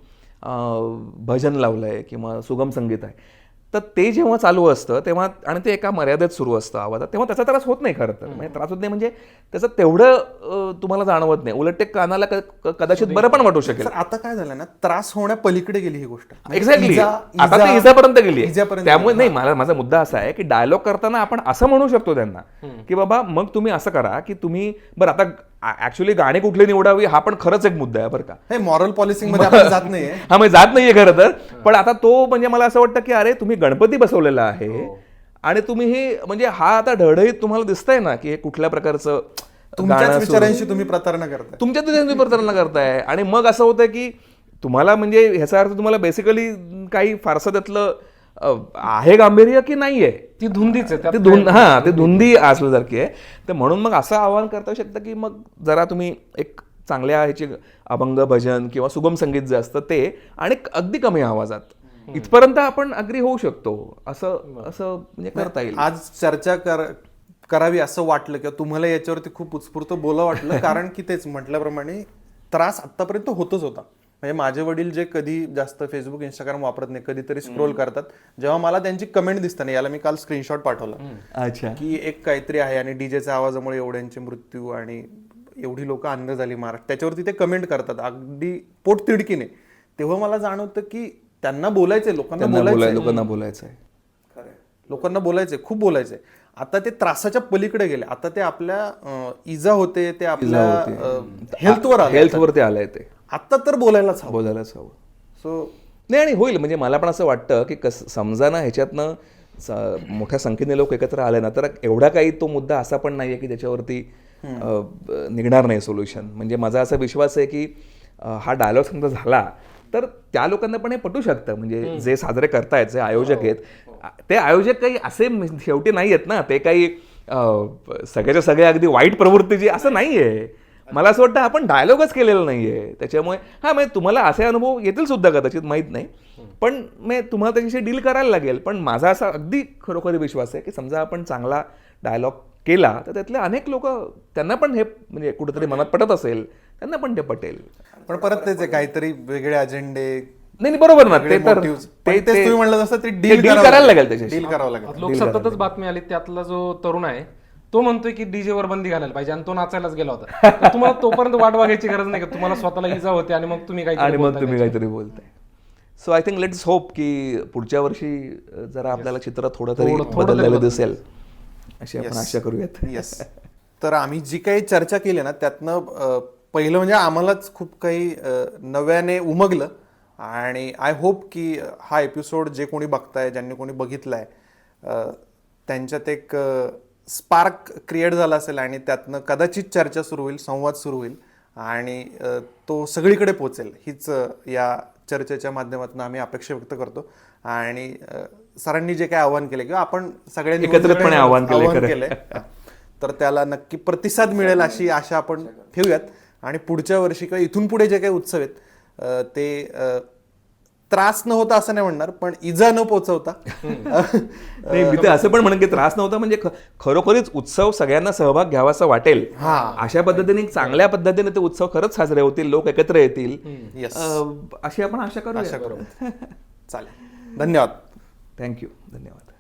भजन लावलंय किंवा सुगम संगीत आहे, तर ते जेव्हा चालू असतं तेव्हा, आणि ते एका मर्यादेत सुरू असतं आवाजात, तेव्हा त्याचा त्रास होत नाही. खरं तर म्हणजे त्रास होत नाही म्हणजे त्याचं तेवढं तुम्हाला जाणवत नाही, उलट ते कानाला कदाचित बरं पण वाटू शकेल. सर, आता काय झालं ना, त्रास होण्या पलीकडे गेली ही गोष्ट. एक्झॅक्टली, आता ते इजापर्यंत गेली. त्यामुळे नाही, माझा मुद्दा असा आहे की डायलॉग करताना आपण असं म्हणू शकतो त्यांना की बाबा मग तुम्ही असं करा की तुम्ही बरं, आता ऍक्च्युअली गाणी कुठली निवडावी हा पण खरंच एक मुद्दा आहे बरं का. हे मॉरल पॉलिसिंग मध्ये आपण जात नाहीये. हा, म्हणजे जात नाहीये खरं तर, पण आता तो म्हणजे मला असं वाटतं की अरे तुम्ही गणपती बसवलेला आहे आणि तुम्ही हे म्हणजे हा आता ढळढळीत तुम्हाला दिसतंय ना की हे कुठल्या प्रकारचं तुमच्याच विचारांशी तुम्ही प्रतारणा करताय, तुमच्या तुम्ही प्रतारणा करताय. आणि मग असं होतं की तुम्हाला म्हणजे ह्याचा अर्थ तुम्हाला बेसिकली काही फारसं त्यातलं आहे गांभीर्य की नाहीये, ती धुंदीच आहे, ते धुंदी असल्यासारखी आहे. तर म्हणून मग असं आवाहन करता शकतं की मग जरा तुम्ही एक चांगल्या ह्याची अभंग भजन किंवा सुगम संगीत जे असतं ते, आणि अगदी कमी आवाजात इथपर्यंत आपण अग्री होऊ शकतो, असं म्हणजे करता येईल. आज चर्चा करावी असं वाटलं किंवा तुम्हाला याच्यावरती खूप उत्स्फूर्त बोला वाटलं, कारण की तेच म्हटल्याप्रमाणे त्रास आतापर्यंत होतच होता. म्हणजे माझे वडील जे कधी जास्त फेसबुक इंस्टाग्राम वापरत नाही, कधीतरी स्क्रोल करतात, जेव्हा मला त्यांची कमेंट दिसते ना, याला मी काल स्क्रीनशॉट पाठवला, अच्छा, की एक काहीतरी आहे आणि डीजेच्या आवाजामुळे एवढ्यांचे मृत्यू आणि एवढी लोक अंध झाली महाराष्ट्र, त्याच्यावरती ते कमेंट करतात अगदी पोटतिडकीने. तेव्हा मला जाणवतं की त्यांना बोलायचंय, लोकांना बोलायचंय, खूप बोलायचंय. आता ते त्रासाच्या पलीकडे गेले, आता ते आपल्या इजा होते, ते आपल्या हेल्थवरती आलंय ते. आता तर बोलायलाच हवं. सो नाही, आणि होईल म्हणजे मला पण असं वाटतं की समजा ना ह्याच्यातनं मोठ्या संख्येने लोक एकत्र आले ना, तर एवढा काही तो मुद्दा असा पण नाहीये की त्याच्यावरती निघणार नाही सोल्युशन. म्हणजे माझा असा विश्वास आहे की हा डायलॉग समजा झाला तर त्या लोकांना पण हे पटू शकतं. म्हणजे जे साजरे करतायत, जे आयोजक आहेत, ते आयोजक काही असे शेवटी नाही आहेत ना, ते काही सगळ्याच्या सगळ्या अगदी वाईट प्रवृत्तीची असं नाहीये. मला असं वाटतं आपण डायलॉगच केलेला नाहीये. त्याच्यामुळे म्हणजे तुम्हाला असे अनुभव येतील सुद्धा कदाचित, माहीत नाही, पण तुम्हाला त्याच्याशी डील करायला लागेल. पण माझा असा अगदी खरोखर विश्वास आहे की समजा आपण चांगला डायलॉग केला तर त्यातले अनेक लोक, त्यांना पण हे म्हणजे कुठेतरी मनात पटत असेल, त्यांना पण ते पटेल. पण परत तेच आहे, काहीतरी वेगळे अजेंडे. नाही, बरोबर ना, ते तर तुम्ही म्हणलं तसं ते डील करायला लागेल, त्याच्याशी डील करावं लागेल. लोक सततच बातमी आली, त्यातला जो तरुण आहे तो म्हणतोय की डीजे वर बंदी घालायला पाहिजे आणि तो नाचायलाच गेला होता. तर तुम्हाला तोपर्यंत वाट बघायची गरज नाही का, तुम्हाला स्वतःला इजा होते आणि मग तुम्ही काहीतरी बोलताय. So I think let's hope की पुढच्या वर्षी जरा आपल्याला चित्र थोडं तरी बदललेलं दिसेल, अशी आपण आशा करूयात. येस. तर आम्ही जी काही चर्चा केली ना, त्यातनं पहिलं म्हणजे आम्हालाच खूप काही नव्याने उमगलं. आणि आय होप की हा एपिसोड जे कोणी बघताय, ज्यांनी कोणी बघितलाय, त्यांच्यात एक स्पार्क क्रिएट झाला असेल आणि त्यातनं कदाचित चर्चा सुरू होईल, संवाद सुरू होईल आणि तो सगळीकडे पोचेल हीच या चर्चेच्या माध्यमातून आम्ही अपेक्षा व्यक्त करतो. आणि सरांनी जे काही आवाहन केले किंवा आपण सगळ्यांनी एकत्रितपणे आवाहन केलंय खरं. केलंय तर त्याला नक्की प्रतिसाद मिळेल अशी आशा आपण ठेवूयात. आणि पुढच्या वर्षी किंवा इथून पुढे जे काही उत्सव आहेत ते त्रास न होता असं नाही म्हणणार, पण इजा न पोचवता नाही, मी तर असं पण म्हणेन की त्रास नव्हता म्हणजे खरोखरीच उत्सव सगळ्यांना सहभाग घ्यावासा वाटेल अशा पद्धतीने चांगल्या पद्धतीने ते उत्सव खरंच साजरे होतील, लोक एकत्र येतील Yes. अशी आपण आशा करू. चालेल. धन्यवाद. थँक्यू, धन्यवाद.